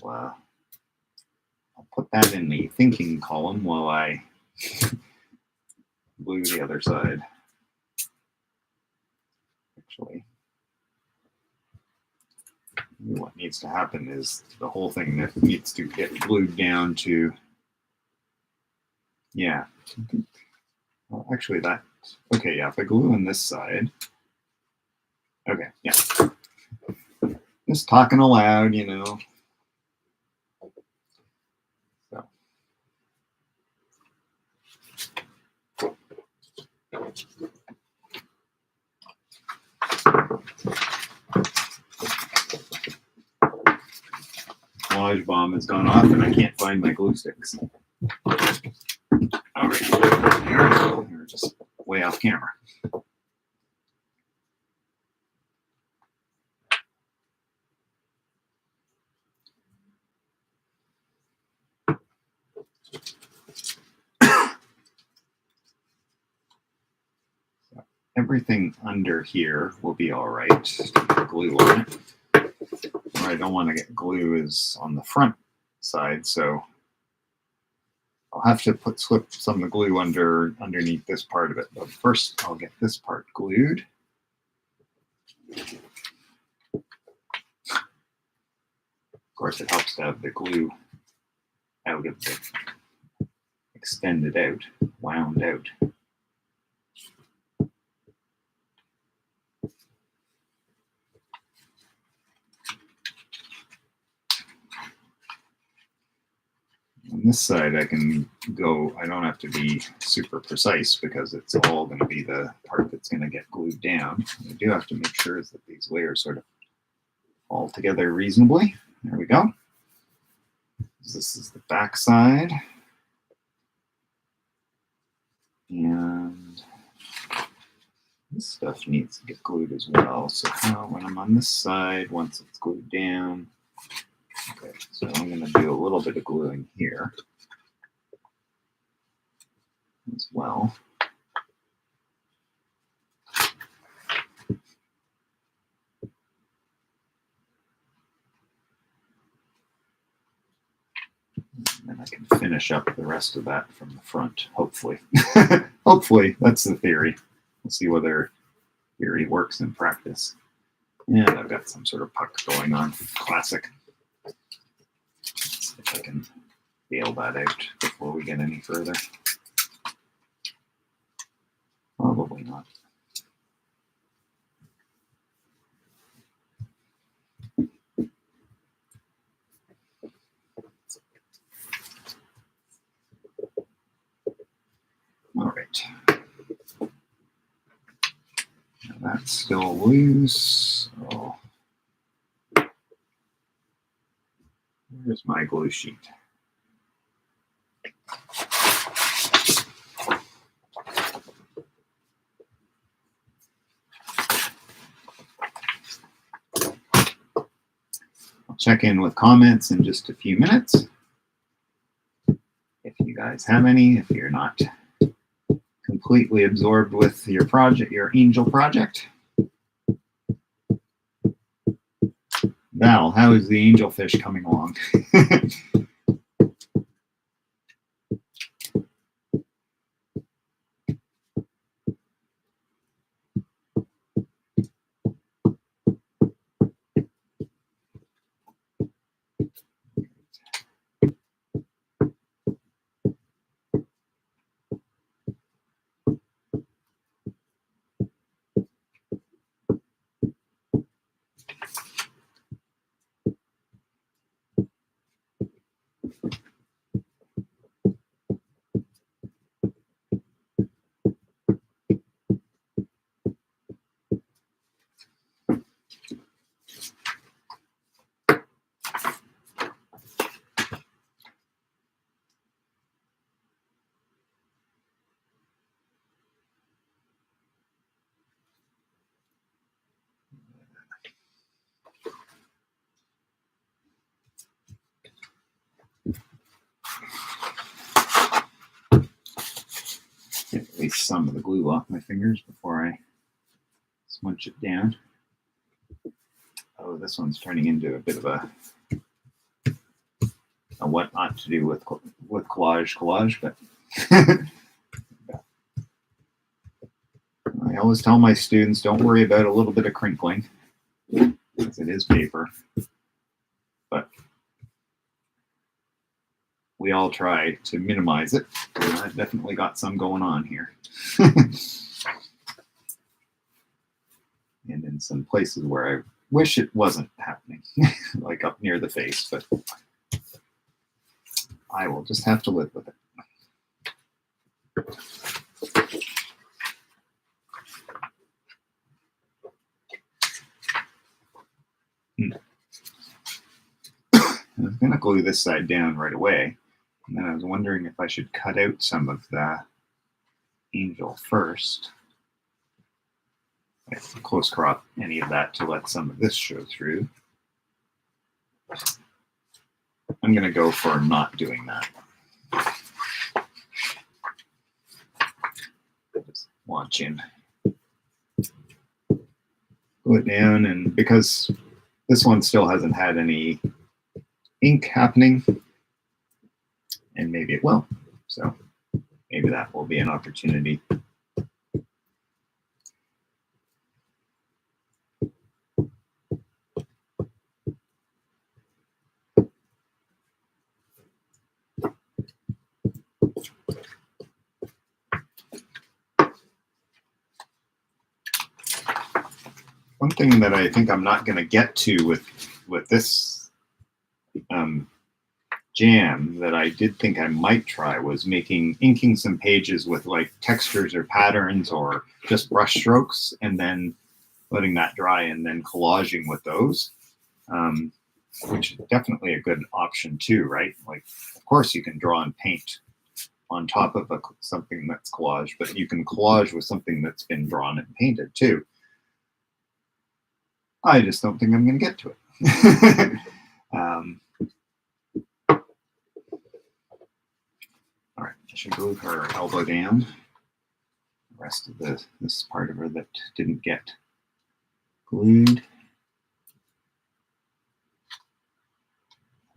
I'll put that in the thinking column while I glue the other side. Actually, what needs to happen is the whole thing that needs to get glued down to, yeah. Well, actually okay, yeah, if I glue on this side, okay, yeah. Just talking aloud, you know. Collage bomb has gone off and I can't find my glue sticks. All right, there we go. You're just way off camera. Everything under here will be all right. Just put glue on it. Where I don't want to get glue is on the front side, so I'll have to slip some of the glue underneath this part of it. But first, I'll get this part glued. Of course, it helps to have the glue out of the extended out, wound out. On this side, I don't have to be super precise because it's all going to be the part that's going to get glued down. I do have to make sure that these layers sort of fall together reasonably. There we go. This is the back side. And this stuff needs to get glued as well. So when I'm on this side, once it's glued down, okay, so I'm going to do a little bit of gluing here as well. And then I can finish up the rest of that from the front, hopefully. Hopefully, that's the theory. We'll see whether theory works in practice. And I've got some sort of puck going on. Classic. Let's see if I can bail that out before we get any further. Probably not. All right. Now that's still loose. So here's my glue sheet. I'll check in with comments in just a few minutes. If you guys have any, if you're not completely absorbed with your project, your angel project. Val, how is the angelfish coming along? some of the glue off my fingers before I smudge it down. Oh, this one's turning into a bit of a what not to do with collage, but I always tell my students, don't worry about a little bit of crinkling, because it is paper. But we all try to minimize it. And I've definitely got some going on here. And in some places where I wish it wasn't happening, like up near the face, but I will just have to live with it. I was going to glue this side down right away, and then I was wondering if I should cut out some of the angel first. I close crop any of that to let some of this show through. I'm going to go for not doing that. Just launch in, glue it down, and because this one still hasn't had any ink happening, and maybe it will, so maybe that will be an opportunity. One thing that I think I'm not going to get to with this jam that I did think I might try was inking some pages with like textures or patterns or just brush strokes, and then letting that dry and then collaging with those, which is definitely a good option too, right? Like, of course you can draw and paint on top of something that's collage, but you can collage with something that's been drawn and painted too. I just don't think I'm going to get to it. All right, I should glue her elbow down. The rest of this part of her that didn't get glued.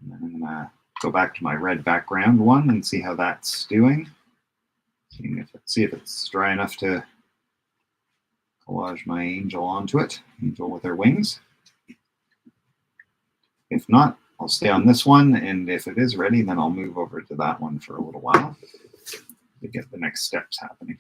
And then I'm going to go back to my red background one and see how that's doing. See if it's dry enough to collage my angel onto it, angel with her wings. If not, I'll stay on this one, and if it is ready, then I'll move over to that one for a little while to get the next steps happening.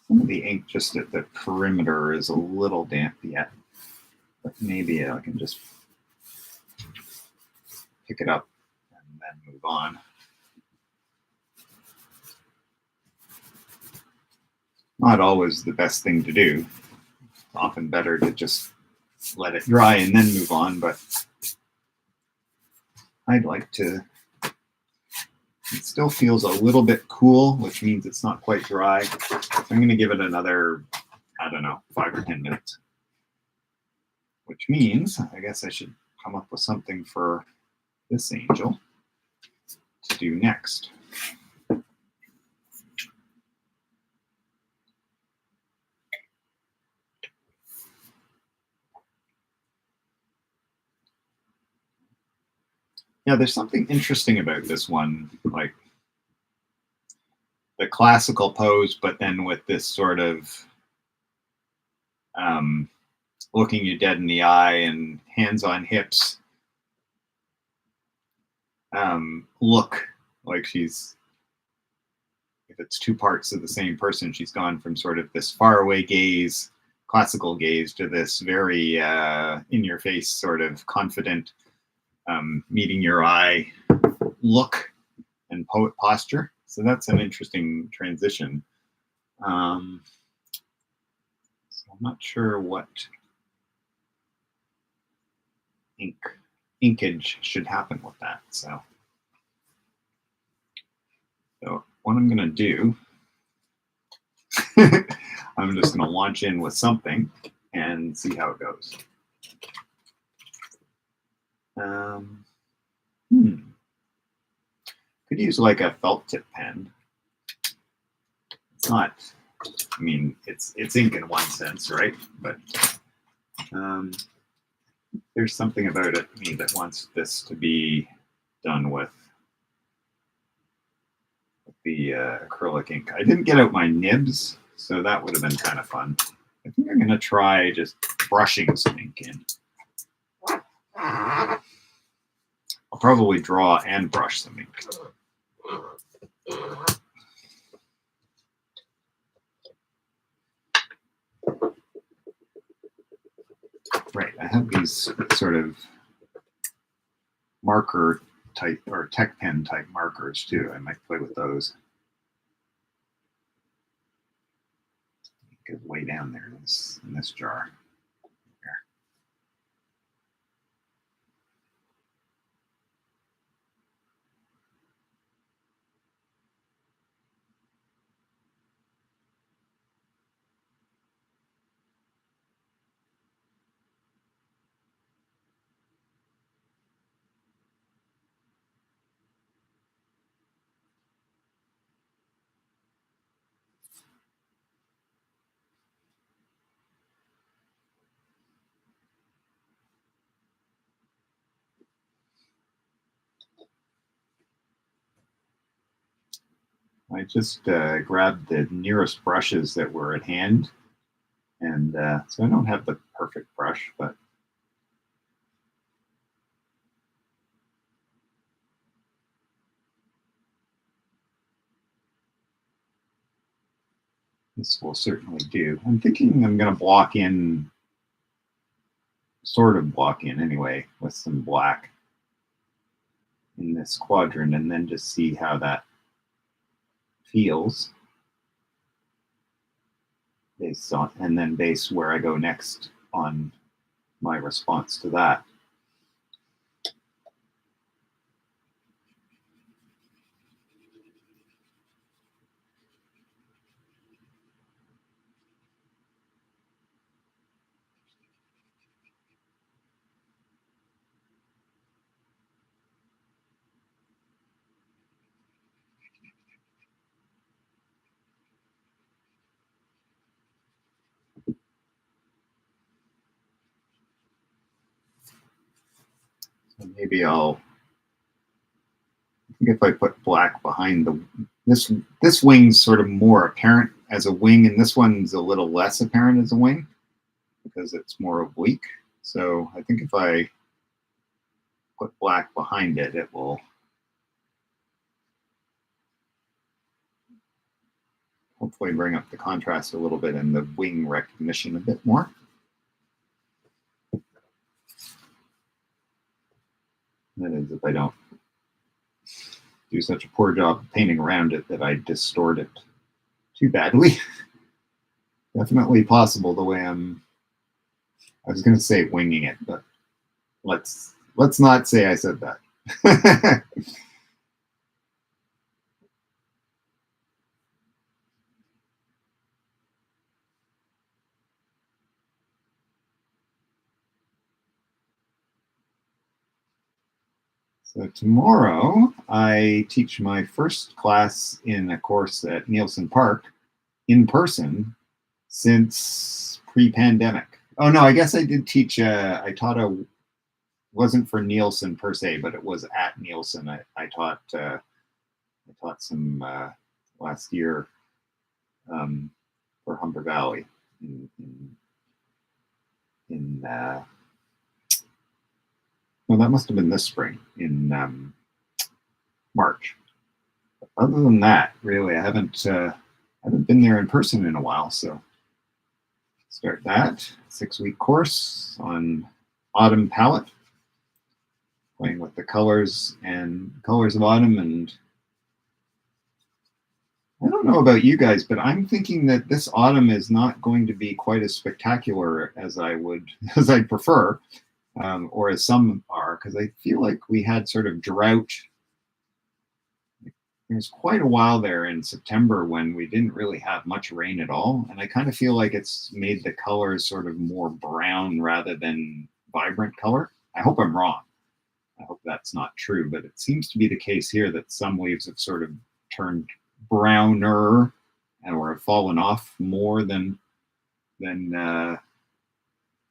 Some of the ink just at the perimeter is a little damp yet, but maybe I can just pick it up and then move on. Not always the best thing to do. It's often better to just let it dry and then move on, but I'd like to. It still feels a little bit cool, which means it's not quite dry. So I'm going to give it another, I don't know, 5 or 10 minutes. Which means I guess I should come up with something for this angel to do next. Yeah, there's something interesting about this one, like the classical pose, but then with this sort of looking you dead in the eye and hands on hips look, like she's, if it's two parts of the same person, she's gone from sort of this faraway gaze, classical gaze, to this very in your face sort of confident, meeting your eye look and poet posture. So that's an interesting transition. So I'm not sure what inkage should happen with that. So what I'm going to do, I'm just going to launch in with something and see how it goes. Could use like a felt tip pen. It's not, I mean, it's ink in one sense, right? But there's something about it, me, that wants this to be done with the acrylic ink. I didn't get out my nibs, so that would have been kind of fun. I think I'm going to try just brushing some ink in. I'll probably draw and brush some ink. Right, I have these sort of marker type or tech pen type markers too. I might play with those. Get way down there in this jar. There. I just grabbed the nearest brushes that were at hand, and so I don't have the perfect brush, but this will certainly do. I'm thinking I'm going to block in, sort of block in anyway, with some black in this quadrant, and then just see how that feels based on, and then base where I go next on my response to that. So maybe I think if I put black behind this wing's sort of more apparent as a wing, and this one's a little less apparent as a wing because it's more oblique. So I think if I put black behind it, it will hopefully bring up the contrast a little bit and the wing recognition a bit more. That is, if I don't do such a poor job painting around it that I distort it too badly. Definitely possible the way I was going to say winging it, but let's not say I said that. So tomorrow I teach my first class in a course at Nielsen Park in person since pre-pandemic. Oh no, I guess I did teach. I taught wasn't for Nielsen per se, but it was at Nielsen. I taught some last year for Humber Valley in well, that must have been this spring in March. But other than that, really, I haven't been there in person in a while. So start that 6-week course on autumn palette, playing with the colors of autumn. And I don't know about you guys, but I'm thinking that this autumn is not going to be quite as spectacular as I'd prefer. Or as some are, because I feel like we had sort of drought. was quite a while there in September when we didn't really have much rain at all. And I kind of feel like it's made the colors sort of more brown rather than vibrant color. I hope I'm wrong. I hope that's not true, but it seems to be the case here that some leaves have sort of turned browner or have fallen off more than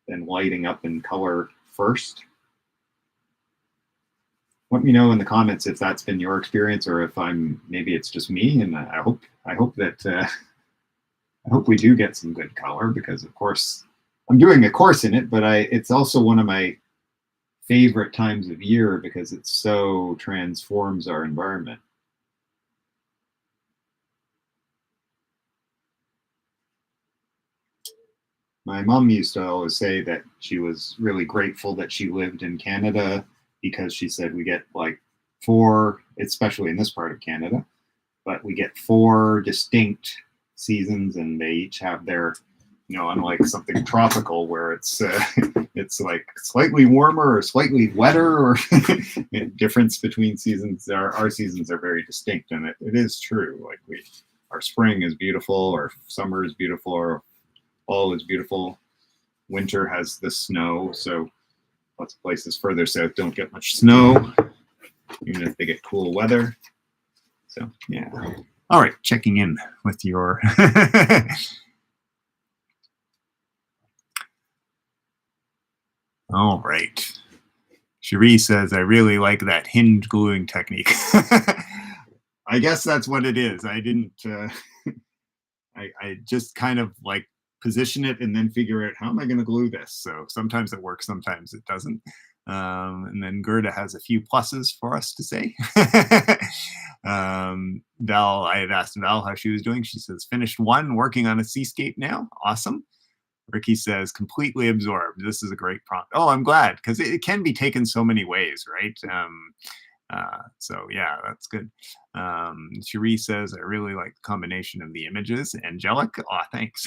lighting up in color first. Let me know in the comments if that's been your experience or if maybe it's just me. And I hope that I hope we do get some good color, because of course I'm doing a course in it, but it's also one of my favorite times of year because it so transforms our environment. My mom used to always say that she was really grateful that she lived in Canada, because she said we get like 4, especially in this part of Canada, but we get 4 distinct seasons, and they each have their, unlike something tropical where it's it's like slightly warmer or slightly wetter, or difference between seasons. Our seasons are very distinct, and it is true. Like our spring is beautiful, our summer is beautiful, our fall is beautiful. Winter has the snow, so lots of places further south don't get much snow, even if they get cool weather. So yeah. All right, checking in with your all right. Cherie says, I really like that hinge gluing technique. I guess that's what it is. I didn't, I just kind of like position it and then figure out, how am I going to glue this? So sometimes it works, sometimes it doesn't. And then Gerda has a few pluses for us to say. Val, I had asked Val how she was doing. She says, finished 1, working on a seascape now. Awesome. Ricky says, completely absorbed. This is a great prompt. Oh, I'm glad, because it can be taken so many ways, right? So yeah, that's good. Cherie says, I really like the combination of the images. Angelic, oh, thanks.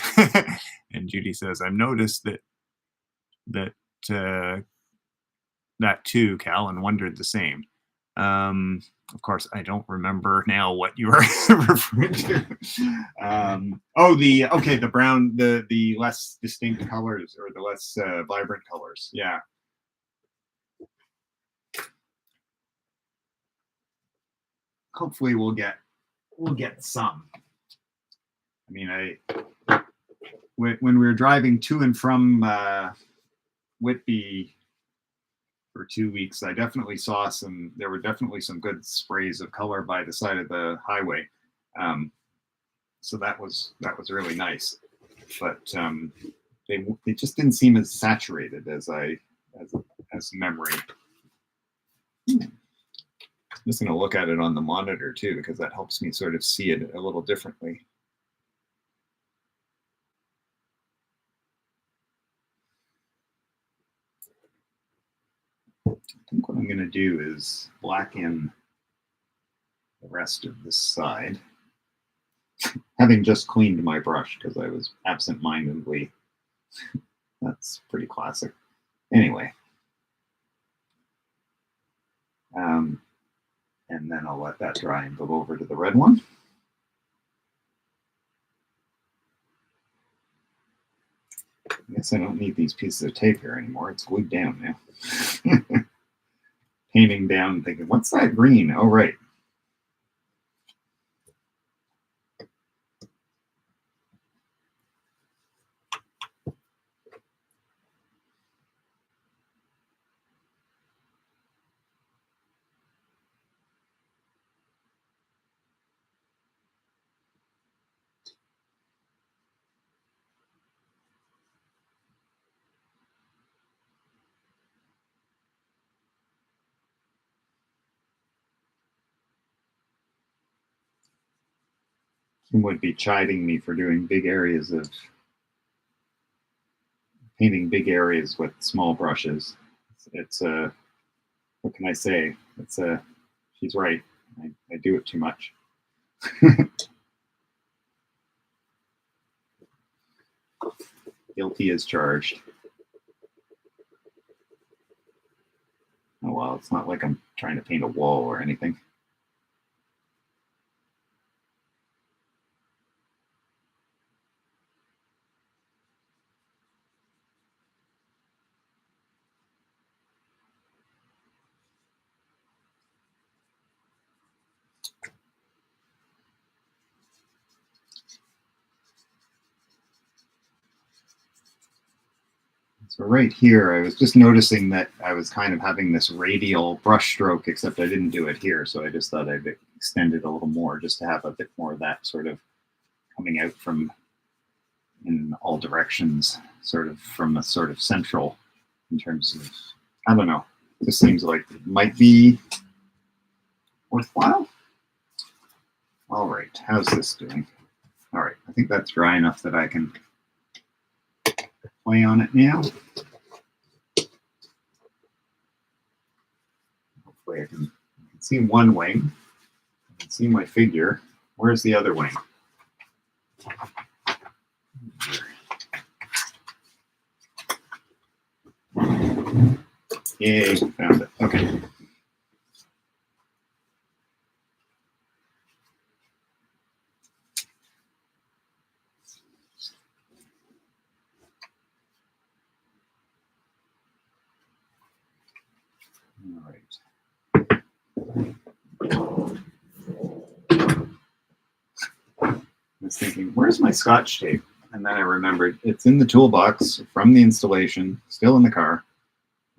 And Judy says, I've noticed that too, Cal, and wondered the same. Of course, I don't remember now what you were referring to. The brown, the less distinct colors, or the less vibrant colors. Yeah. Hopefully we'll get some. I mean, when we were driving to and from Whitby for 2 weeks, I definitely saw there were definitely some good sprays of color by the side of the highway. So that was really nice, but they just didn't seem as saturated as memory. I'm just going to look at it on the monitor too, because that helps me sort of see it a little differently. I think what I'm going to do is black in the rest of this side, having just cleaned my brush because I was absent-mindedly. That's pretty classic. Anyway. And then I'll let that dry and go over to the red one. I guess I don't need these pieces of tape here anymore. It's glued down now. Painting down, thinking, what's that green? Oh, right. Kim would be chiding me for doing painting big areas with small brushes. It's what can I say? She's right. I do it too much. Guilty as charged. Oh well, it's not like I'm trying to paint a wall or anything. So right here, I was just noticing that I was kind of having this radial brush stroke, except I didn't do it here. So I just thought I'd extend it a little more just to have a bit more of that sort of coming out from in all directions, sort of from a sort of central in terms of, I don't know, this seems like it might be worthwhile. All right, how's this doing? All right, I think that's dry enough that I can play on it now. Hopefully I can see one wing. I can see my figure. Where's the other wing? Yay, found it. Okay. All right. I was thinking, where's my Scotch tape? And then I remembered it's in the toolbox from the installation, still in the car.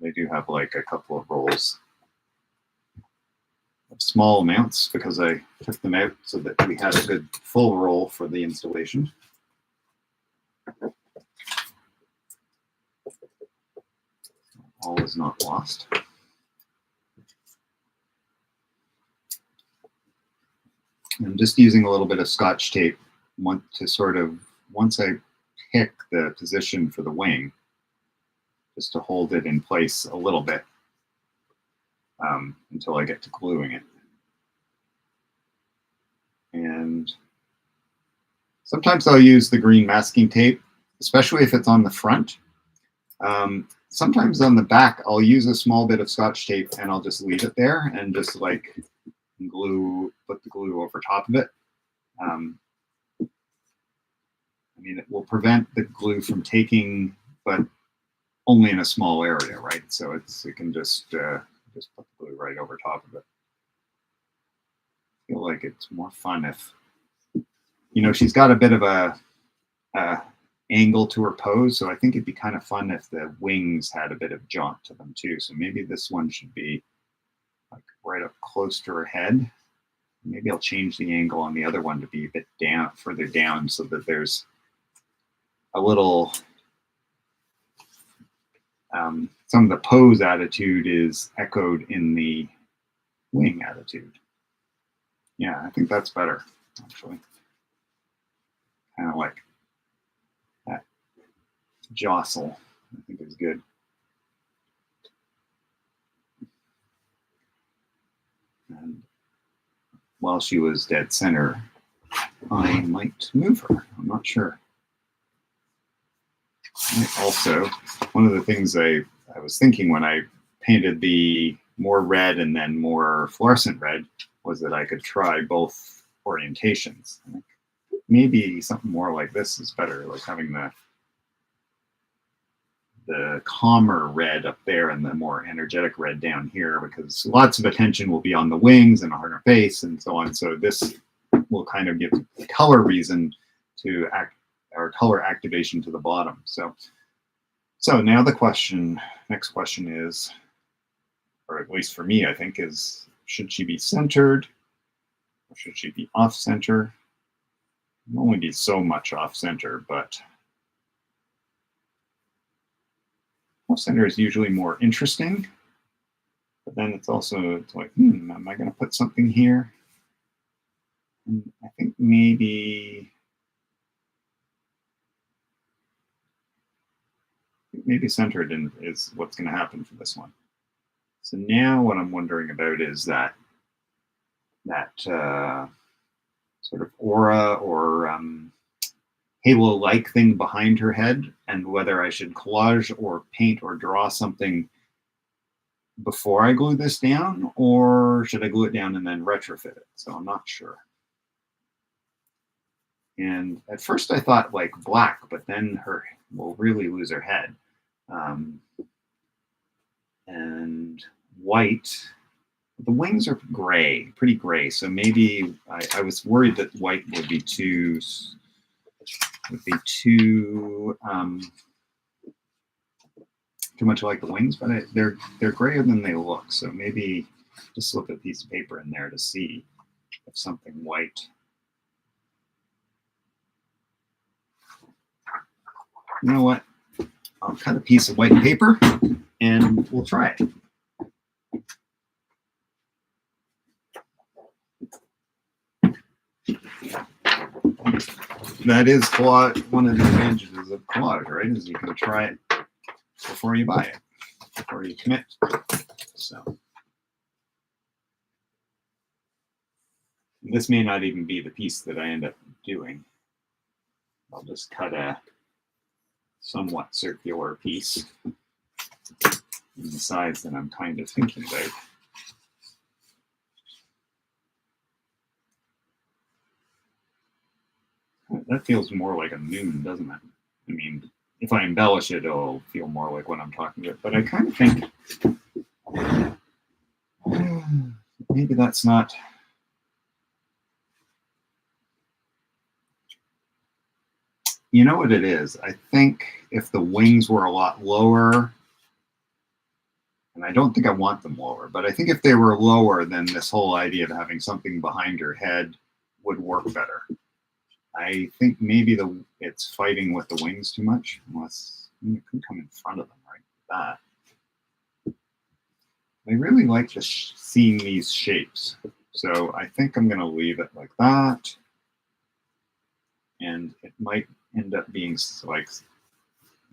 They do have like a couple of rolls of small amounts because I took them out so that we had a good full roll for the installation. All is not lost. I'm just using a little bit of Scotch tape to sort of, once I pick the position for the wing, just to hold it in place a little bit until I get to gluing it. And sometimes I'll use the green masking tape, especially if it's on the front. Sometimes on the back, I'll use a small bit of Scotch tape and I'll just leave it there and just like put the glue over top of it. I mean, it will prevent the glue from taking, but only in a small area, right? So it can just put the glue right over top of it. I feel like it's more fun if, you know, she's got a bit of a angle to her pose, so I think it'd be kind of fun if the wings had a bit of jaunt to them too. So maybe this one should be like right up close to her head. Maybe I'll change the angle on the other one to be a bit down, further down, so that there's a little, some of the pose attitude is echoed in the wing attitude. Yeah, I think that's better, actually. Kind of like that jostle, I think is good. And while she was dead center, I might move her. I'm not sure. Also, one of the things I was thinking when I painted the more red and then more fluorescent red was that I could try both orientations. Maybe something more like this is better, like having the calmer red up there and the more energetic red down here, because lots of attention will be on the wings and on her face and so on. So this will kind of give a color reason to or color activation to the bottom. So now the next question is, or at least for me, I think, is should she be centered or should she be off center? It'll only be so much off center, but off center is usually more interesting. But then it's like, am I going to put something here? And I think maybe centered is what's going to happen for this one. So now what I'm wondering about is that sort of aura or halo-like thing behind her head, and whether I should collage or paint or draw something before I glue this down, or should I glue it down and then retrofit it? So I'm not sure. And at first I thought like black, but then we'll really lose her head. And white. The wings are gray, pretty gray. So maybe I was worried that white would be too too much like the wings, but they're grayer than they look. So maybe just slip a piece of paper in there to see if something white. You know what? I'll cut a piece of white paper and we'll try it. That is collage. One of the advantages of collage, right? Is you can try it before you buy it, before you commit. So this may not even be the piece that I end up doing. I'll just cut a somewhat circular piece in the size that I'm kind of thinking about. That feels more like a moon, doesn't it? I mean, if I embellish it, it'll feel more like what I'm talking about. But I kind of think maybe that's not. You know what it is? I think if the wings were a lot lower, and I don't think I want them lower, but I think if they were lower, then this whole idea of having something behind her head would work better. I think maybe it's fighting with the wings too much, unless it could come in front of them, right? That. I really like seeing these shapes, so I think I'm going to leave it like that, and it might end up being like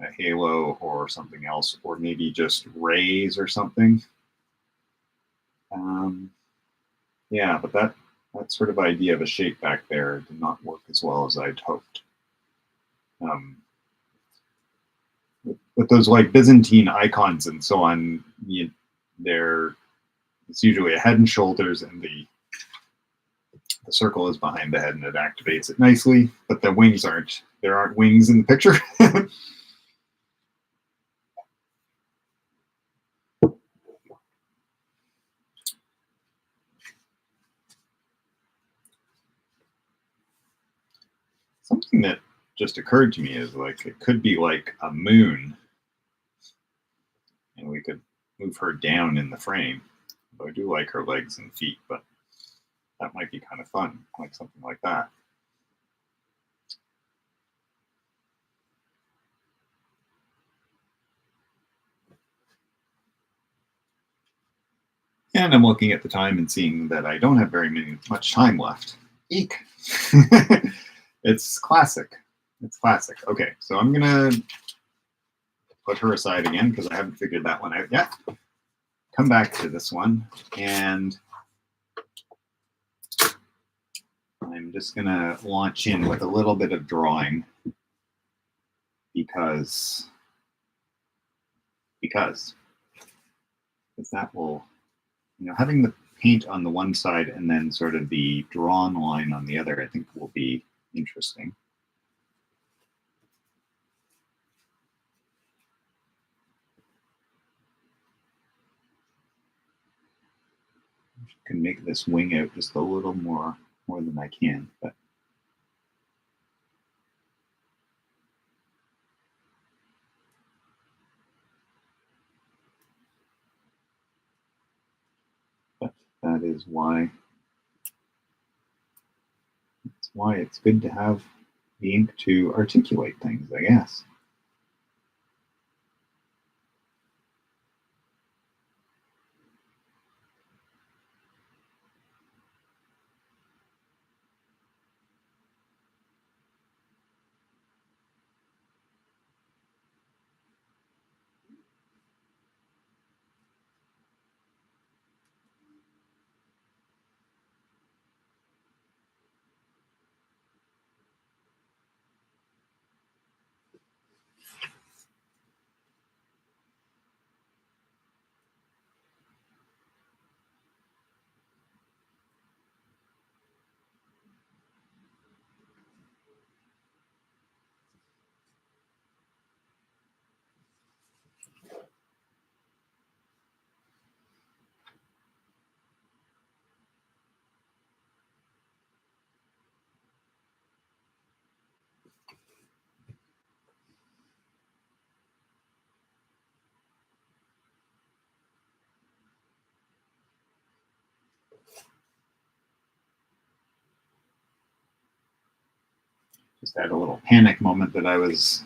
a halo or something else, or maybe just rays or something. Yeah, but that sort of idea of a shape back there did not work as well as I'd hoped. With those like Byzantine icons and so on, it's usually a head and shoulders, and the circle is behind the head, and it activates it nicely. But the wings aren't. There aren't wings in the picture. Something that just occurred to me is like it could be like a moon, and we could move her down in the frame. I do like her legs and feet, but that might be kind of fun, like something like that. And I'm looking at the time and seeing that I don't have very much time left. Eek! It's classic. It's classic. Okay, so I'm gonna put her aside again because I haven't figured that one out yet. Come back to this one, and I'm just gonna launch in with a little bit of drawing because that will, having the paint on the one side and then sort of the drawn line on the other, I think will be interesting. I can make this wing out just a little more than I can, but that is why it's good to have the ink to articulate things, I guess. Just had a little panic moment that I was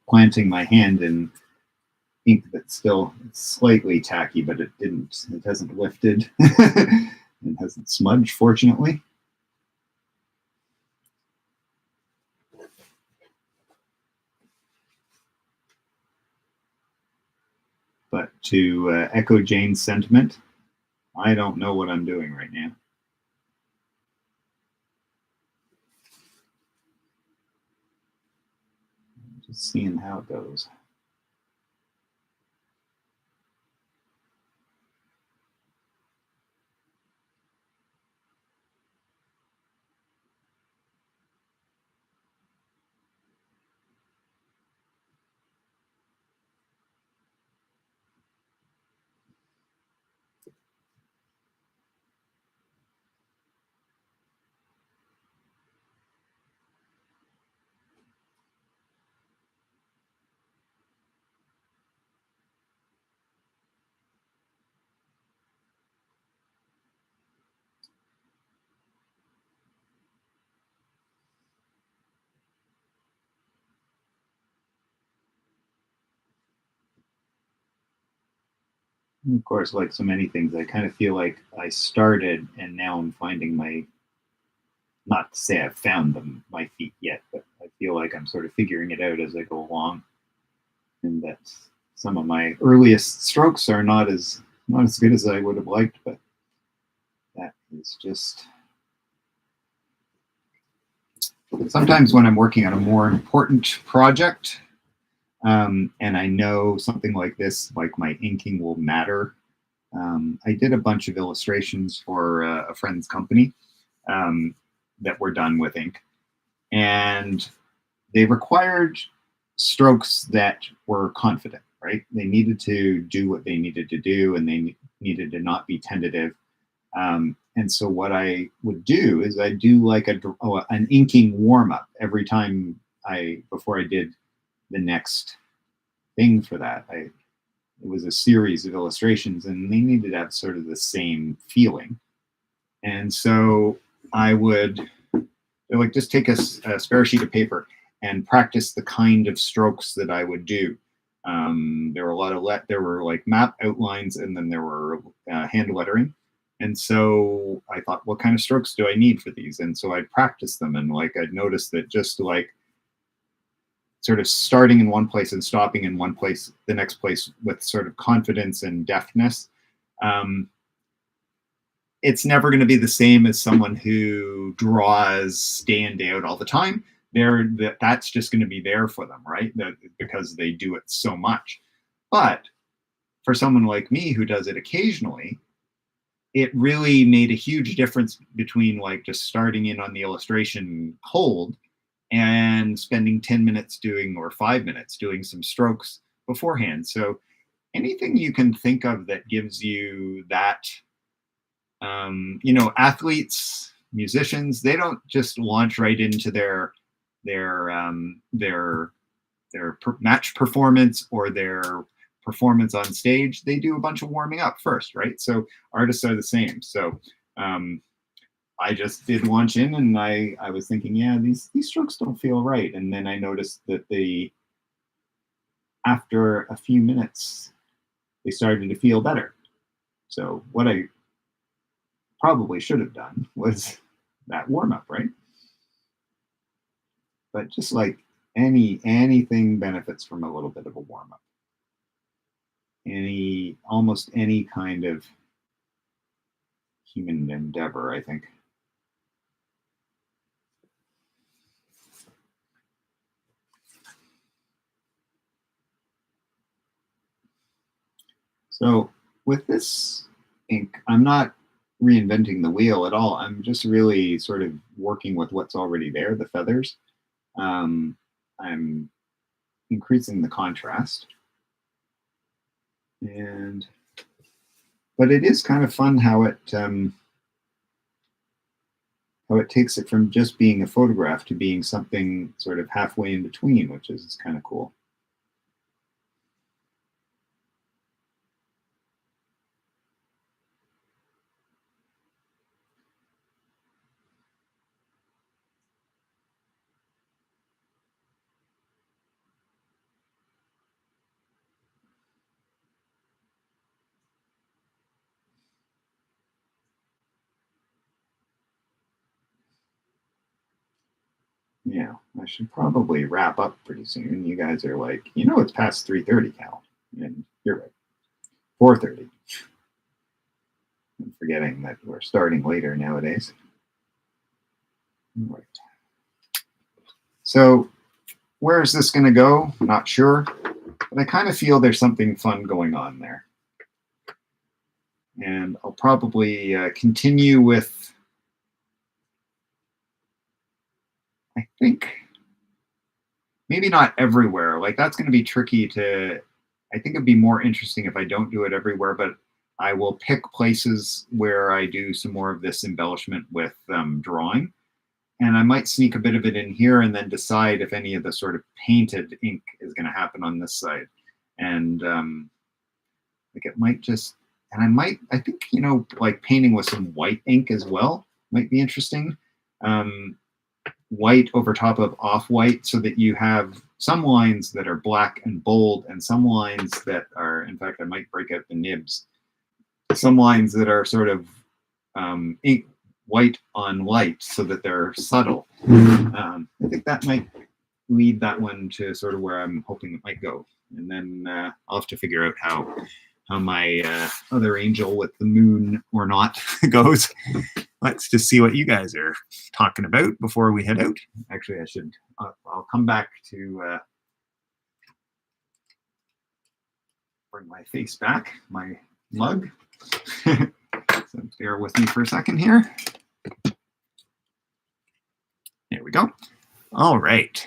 planting my hand in ink that's still slightly tacky, but it hasn't lifted. It hasn't smudged, fortunately. But to echo Jane's sentiment, I don't know what I'm doing right now. Just seeing how it goes. And of course, like so many things, I kind of feel like I started and now I'm finding my, not to say I've found my feet yet, but I feel like I'm sort of figuring it out as I go along. And that some of my earliest strokes are not as good as I would have liked, but that is just sometimes when I'm working on a more important project, and I know something like this, like my inking will matter. I did a bunch of illustrations for a friend's company that were done with ink, and they required strokes that were confident, right? They needed to do what they needed to do, and they needed to not be tentative. And so what I would do is I do like an inking warm up every time before I did the next thing for that. It was a series of illustrations, and they needed to have sort of the same feeling. And so I would like just take a spare sheet of paper and practice the kind of strokes that I would do. There were a lot of there were like map outlines, and then there were hand lettering. And so I thought, what kind of strokes do I need for these? And so I'd practice them, and like I'd notice that just like sort of starting in one place and stopping in one place, the next place with sort of confidence and deftness. It's never going to be the same as someone who draws day in, day out all the time. That's just going to be there for them, right? Because they do it so much. But for someone like me who does it occasionally, it really made a huge difference between like just starting in on the illustration cold and spending 10 minutes doing, or 5 minutes doing some strokes beforehand. So anything you can think of that gives you that, athletes, musicians, they don't just launch right into their match performance or their performance on stage. They do a bunch of warming up first, right? So artists are the same. So I just did launch in, and I was thinking, yeah, these strokes don't feel right. And then I noticed that after a few minutes, they started to feel better. So what I probably should have done was that warm up, right? But just like anything benefits from a little bit of a warm up. Almost any kind of human endeavor, I think. So with this ink, I'm not reinventing the wheel at all. I'm just really sort of working with what's already there, the feathers. I'm increasing the contrast. But it is kind of fun how it takes it from just being a photograph to being something sort of halfway in between, which is kind of cool. Yeah, I should probably wrap up pretty soon. You guys are like, it's past 3:30, Cal. And you're right. 4:30. I'm forgetting that we're starting later nowadays. Right. So where is this going to go? Not sure. But I kind of feel there's something fun going on there. And I'll probably continue with, I think, maybe not everywhere. Like that's going to be tricky to, I think it'd be more interesting if I don't do it everywhere, but I will pick places where I do some more of this embellishment with drawing. And I might sneak a bit of it in here and then decide if any of the sort of painted ink is going to happen on this side. And like it might just, and I think, like painting with some white ink as well might be interesting. White over top of off-white so that you have some lines that are black and bold and some lines that are, in fact, I might break out the nibs, some lines that are sort of ink white on light so that they're subtle. I think that might lead that one to sort of where I'm hoping it might go. And then I'll have to figure out how my other angel with the moon or not goes. Let's just see what you guys are talking about before we head out. Actually, I should, I'll come back to bring my face back, my mug. So bear with me for a second here. There we go. All right.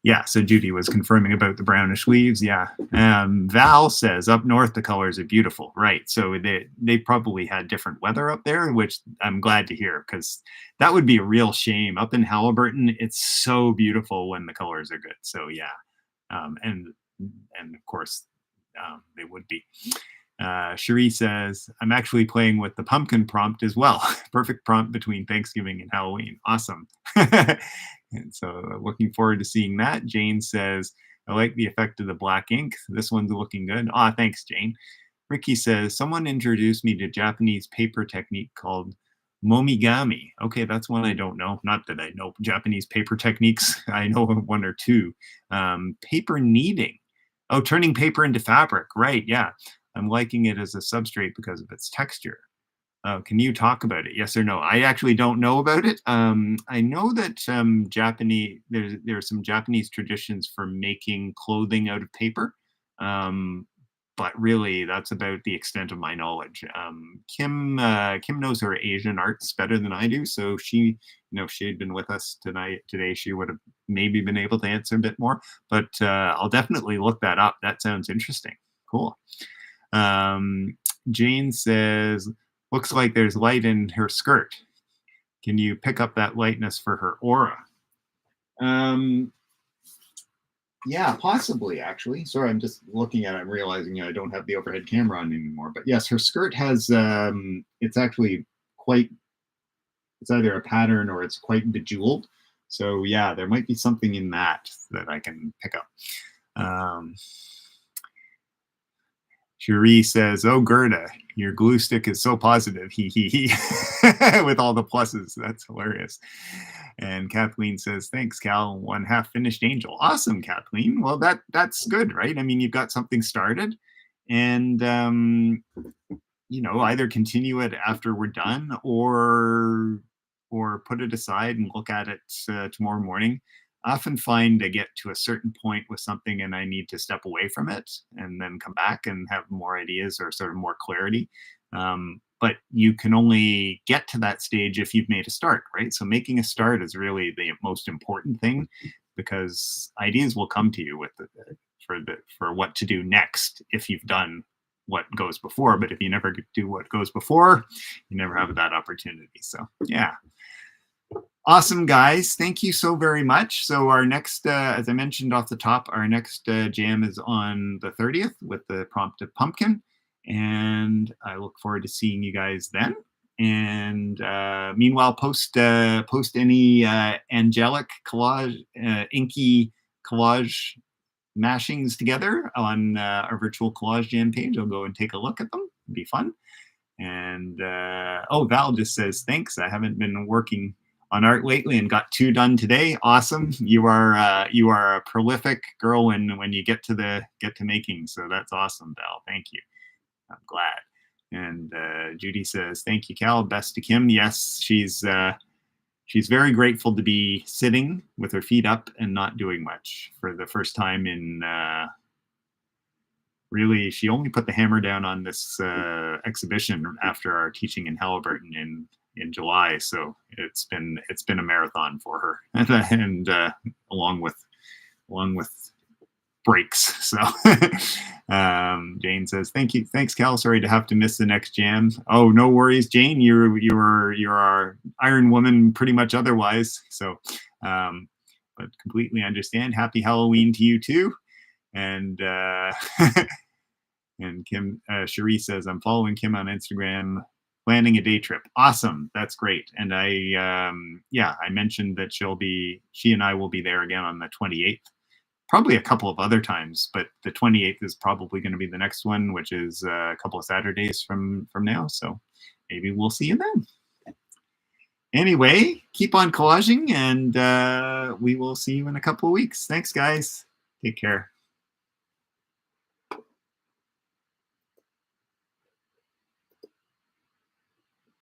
Yeah, so Judy was confirming about the brownish leaves. Yeah. Val says, up north, the colors are beautiful. Right. So they probably had different weather up there, which I'm glad to hear because that would be a real shame. Up in Halliburton, it's so beautiful when the colors are good. So yeah. And of course, they would be. Cherie says, I'm actually playing with the pumpkin prompt as well. Perfect prompt between Thanksgiving and Halloween. Awesome. And so looking forward to seeing that. Jane says, I like the effect of the black ink. This one's looking good. Ah, thanks, Jane. Ricky says, someone introduced me to Japanese paper technique called momigami. Okay, that's one I don't know. Not that I know Japanese paper techniques. I know one or two. Paper kneading. Oh, turning paper into fabric. Right, yeah. I'm liking it as a substrate because of its texture. Can you talk about it? Yes or no? I actually don't know about it. I know that Japanese there's some Japanese traditions for making clothing out of paper, but really that's about the extent of my knowledge. Kim knows her Asian arts better than I do, so she, if she had been with us today, she would have maybe been able to answer a bit more. But I'll definitely look that up. That sounds interesting. Cool. Jane says, looks like there's light in her skirt. Can you pick up that lightness for her aura? Yeah, possibly, actually. Sorry, I'm just looking at it. I'm realizing I don't have the overhead camera on anymore. But yes, her skirt has, it's actually quite, it's either a pattern or it's quite bejeweled. So yeah, there might be something in that I can pick up. Cherie says, oh, Gerda, your glue stick is so positive. He, with all the pluses. That's hilarious. And Kathleen says, thanks, Cal. One half finished angel. Awesome, Kathleen. Well, that's good, right? I mean, you've got something started and, either continue it after we're done or put it aside and look at it tomorrow morning. I often find I get to a certain point with something and I need to step away from it and then come back and have more ideas or sort of more clarity. But you can only get to that stage if you've made a start, right? So making a start is really the most important thing because ideas will come to you for what to do next if you've done what goes before. But if you never do what goes before, you never have that opportunity. So yeah. Awesome, guys. Thank you so very much. So our next, as I mentioned off the top, our next jam is on the 30th with the prompt of pumpkin. And I look forward to seeing you guys then. And meanwhile, post any angelic collage, inky collage mashings together on our virtual collage jam page. I'll go and take a look at them. It'll be fun. And oh, Val just says, thanks. I haven't been working on art lately and got 2 done today. Awesome. You are a prolific girl when you get to making. So that's awesome, Val. Thank you. I'm glad. And Judy says, thank you, Cal. Best to Kim. Yes, she's very grateful to be sitting with her feet up and not doing much for the first time in really. She only put the hammer down on this exhibition after our teaching in Halliburton in July. So it's been a marathon for her, and along with breaks. So Jane says, thanks Cal, sorry to have to miss the next jam. Oh, no worries, Jane. You're our Iron Woman pretty much otherwise. So but completely understand. Happy Halloween to you too. And and Kim Cherie says, I'm following Kim on Instagram, planning a day trip. Awesome. That's great. And I mentioned that she and I will be there again on the 28th. Probably a couple of other times, but the 28th is probably going to be the next one, which is a couple of Saturdays from now. So maybe we'll see you then. Anyway, keep on collaging, and we will see you in a couple of weeks. Thanks, guys. Take care.